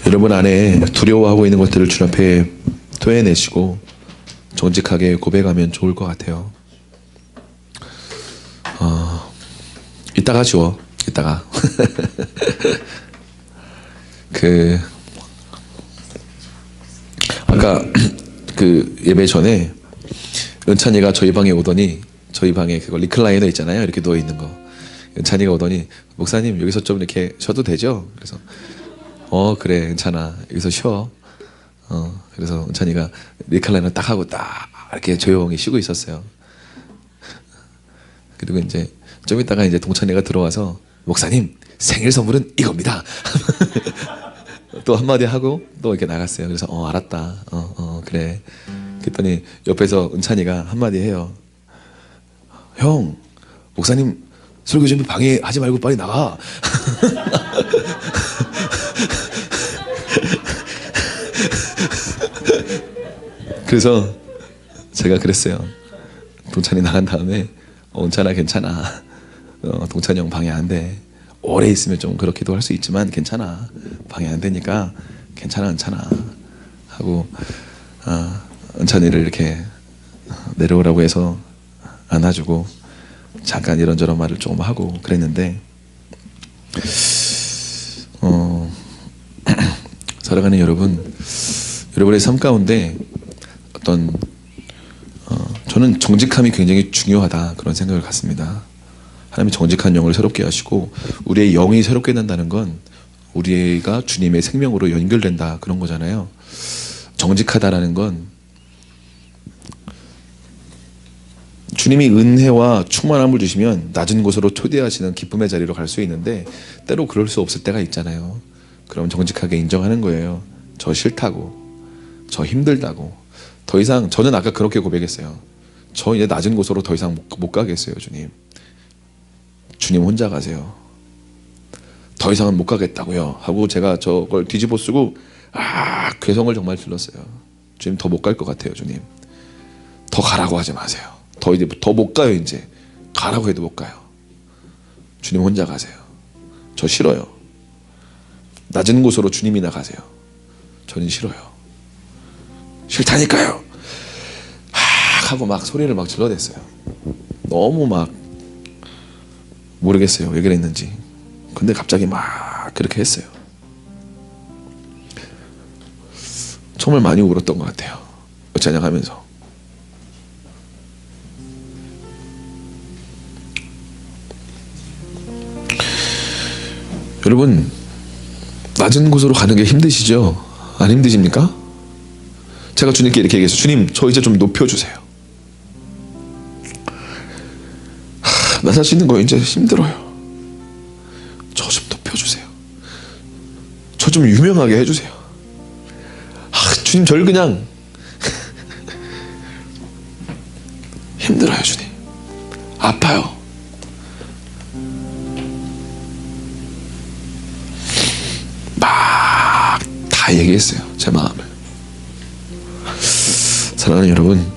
여러분 안에 두려워하고 있는 것들을 주님 앞에 토해내시고 정직하게 고백하면 좋을 것 같아요. 이따가 지워. 이따가. 아까 예배 전에 은찬이가 저희 방에 오더니, 저희 방에 그거 리클라이너 있잖아요. 이렇게 누워 있는 거. 은찬이가 오더니 목사님 여기서 좀 이렇게 쉬어도 되죠? 그래서 그래 은찬아 여기서 쉬어. 그래서 은찬이가 리클라이너 딱 하고 딱 이렇게 조용히 쉬고 있었어요. 그리고 이제 좀 이따가 이제 동찬이가 들어와서 목사님 생일 선물은 이겁니다. 또 한마디 하고 또 이렇게 나갔어요. 그래서 알았다. 그래. 그랬더니 옆에서 은찬이가 한마디 해요. 형, 목사님 설교 준비 방해하지 말고 빨리 나가. 그래서 제가 그랬어요. 동찬이 나간 다음에 은찬아 괜찮아. 동찬이 형 방해 안 돼. 오래 있으면 좀 그렇기도 할 수 있지만 괜찮아. 방해 안 되니까 괜찮아 은찬아 하고 은찬이를 이렇게 내려오라고 해서 안아주고 잠깐 이런저런 말을 조금 하고 그랬는데 사랑하는 여러분, 여러분의 삶 가운데 저는 정직함이 굉장히 중요하다 그런 생각을 갖습니다. 하나님이 정직한 영을 새롭게 하시고 우리의 영이 새롭게 된다는 건 우리가 주님의 생명으로 연결된다 그런 거잖아요. 정직하다라는 건 주님이 은혜와 충만함을 주시면 낮은 곳으로 초대하시는 기쁨의 자리로 갈 수 있는데 때로 그럴 수 없을 때가 있잖아요. 그럼 정직하게 인정하는 거예요. 저 싫다고, 저 힘들다고. 더 이상 저는 아까 그렇게 고백했어요. 저 이제 낮은 곳으로 더 이상 못 가겠어요. 주님 혼자 가세요. 더 이상은 못 가겠다고요 하고 제가 저걸 뒤집어 쓰고 괴성을 정말 질렀어요. 주님 더 못 갈 것 같아요. 주님 더 가라고 하지 마세요. 이제 더 못 가요. 이제 가라고 해도 못 가요. 주님 혼자 가세요. 저 싫어요. 낮은 곳으로 주님이나 가세요. 저는 싫어요. 싫다니까요 하고 막 소리를 막 질러댔어요. 너무 막 모르겠어요 왜 그랬는지. 근데 갑자기 막 그렇게 했어요. 정말 많이 울었던 것 같아요. 찬양하면서. 여러분 낮은 곳으로 가는 게 힘드시죠? 안 힘드십니까? 제가 주님께 이렇게 얘기했어요. 주님 저 이제 좀 높여주세요. 나 살 수 있는 거 이제 힘들어요. 저 좀 높여주세요. 저 좀 유명하게 해주세요. 주님 저를 그냥 힘들어요. 주님 아파요. 막 다 얘기했어요. 제 마음을. 사랑하는 여러분,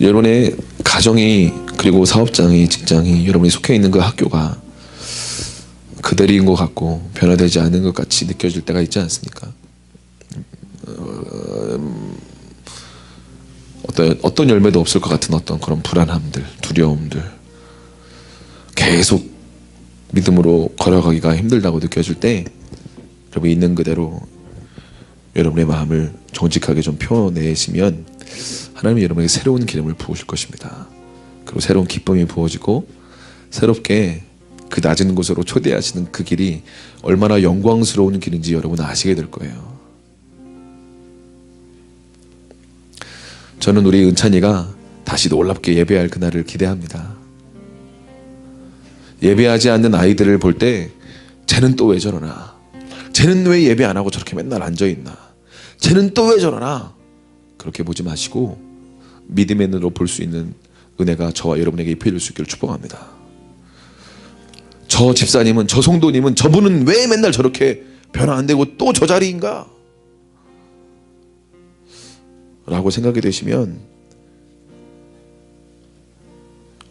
여러분의 가정이 그리고 사업장이 직장이 여러분이 속해 있는 그 학교가 그대로인 것 같고 변화되지 않는 것 같이 느껴질 때가 있지 않습니까? 어떤 열매도 없을 것 같은 어떤 그런 불안함들, 두려움들, 계속 믿음으로 걸어가기가 힘들다고 느껴질 때 여러분 있는 그대로 여러분의 마음을 정직하게 좀 표현내시면 하나님이 여러분에게 새로운 기름을 부으실 것입니다. 그리고 새로운 기쁨이 부어지고 새롭게 그 낮은 곳으로 초대하시는 그 길이 얼마나 영광스러운 길인지 여러분은 아시게 될 거예요. 저는 우리 은찬이가 다시 놀랍게 예배할 그날을 기대합니다. 예배하지 않는 아이들을 볼 때 쟤는 또 왜 저러나, 쟤는 왜 예배 안 하고 저렇게 맨날 앉아있나, 쟤는 또 왜 저러나 그렇게 보지 마시고 믿음의 눈으로 볼 수 있는 은혜가 저와 여러분에게 입혀질 수 있기를 축복합니다. 저 집사님은, 저 성도님은, 저분은 왜 맨날 저렇게 변화 안 되고 또 저 자리인가? 라고 생각이 되시면,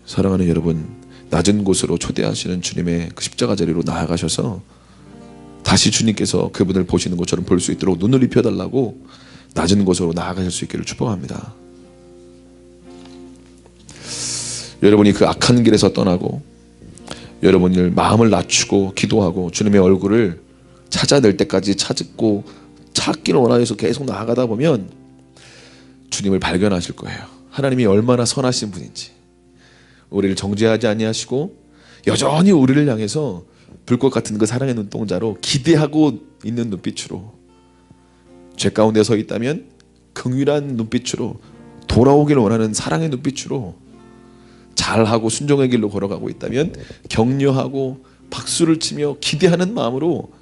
사랑하는 여러분, 낮은 곳으로 초대하시는 주님의 그 십자가 자리로 나아가셔서 다시 주님께서 그분을 보시는 것처럼 볼 수 있도록 눈을 입혀달라고 낮은 곳으로 나아가실 수 있기를 축복합니다. 여러분이 그 악한 길에서 떠나고 여러분을 마음을 낮추고 기도하고 주님의 얼굴을 찾아낼 때까지 찾기를 원하여서 계속 나아가다 보면 주님을 발견하실 거예요. 하나님이 얼마나 선하신 분인지, 우리를 정죄하지 아니하시고 여전히 우리를 향해서 불꽃 같은 그 사랑의 눈동자로 기대하고 있는 눈빛으로, 죄 가운데 서 있다면 긍휼한 눈빛으로, 돌아오길 원하는 사랑의 눈빛으로, 잘하고 순종의 길로 걸어가고 있다면 격려하고 박수를 치며 기대하는 마음으로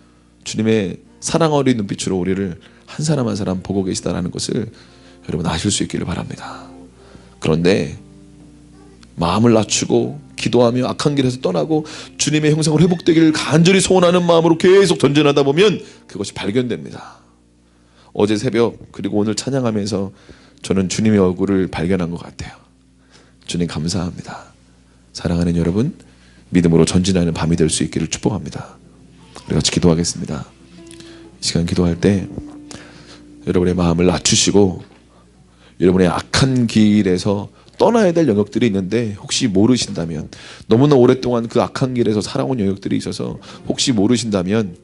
주님의 사랑 어린 눈빛으로 우리를 한 사람 한 사람 보고 계시다는 것을 여러분 아실 수 있기를 바랍니다. 그런데 마음을 낮추고 기도하며 악한 길에서 떠나고 주님의 형상으로 회복되기를 간절히 소원하는 마음으로 계속 전진하다 보면 그것이 발견됩니다. 어제 새벽 그리고 오늘 찬양하면서 저는 주님의 얼굴을 발견한 것 같아요. 주님 감사합니다. 사랑하는 여러분, 믿음으로 전진하는 밤이 될 수 있기를 축복합니다. 우리 같이 기도하겠습니다. 이 시간 기도할 때 여러분의 마음을 낮추시고 여러분의 악한 길에서 떠나야 될 영역들이 있는데 혹시 모르신다면, 너무나 오랫동안 그 악한 길에서 살아온 영역들이 있어서 혹시 모르신다면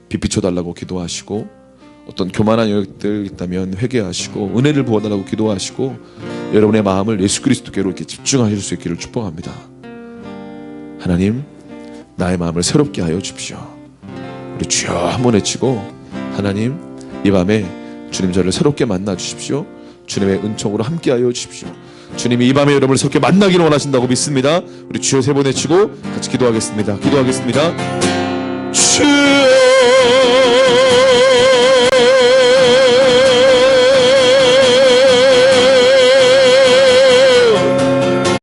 빛비춰달라고 기도하시고, 어떤 교만한 영역들 있다면 회개하시고 은혜를 부어달라고 기도하시고 여러분의 마음을 예수 그리스도께로 이렇게 집중하실 수 있기를 축복합니다. 하나님, 나의 마음을 새롭게 하여 주십시오. 우리 주여 한번 외치고, 하나님, 이 밤에 주님 저를 새롭게 만나 주십시오. 주님의 은총으로 함께하여 주십시오. 주님이 이 밤에 여러분을 새롭게 만나기를 원하신다고 믿습니다. 우리 주여 세 번 외치고 같이 기도하겠습니다. 기도하겠습니다. 주여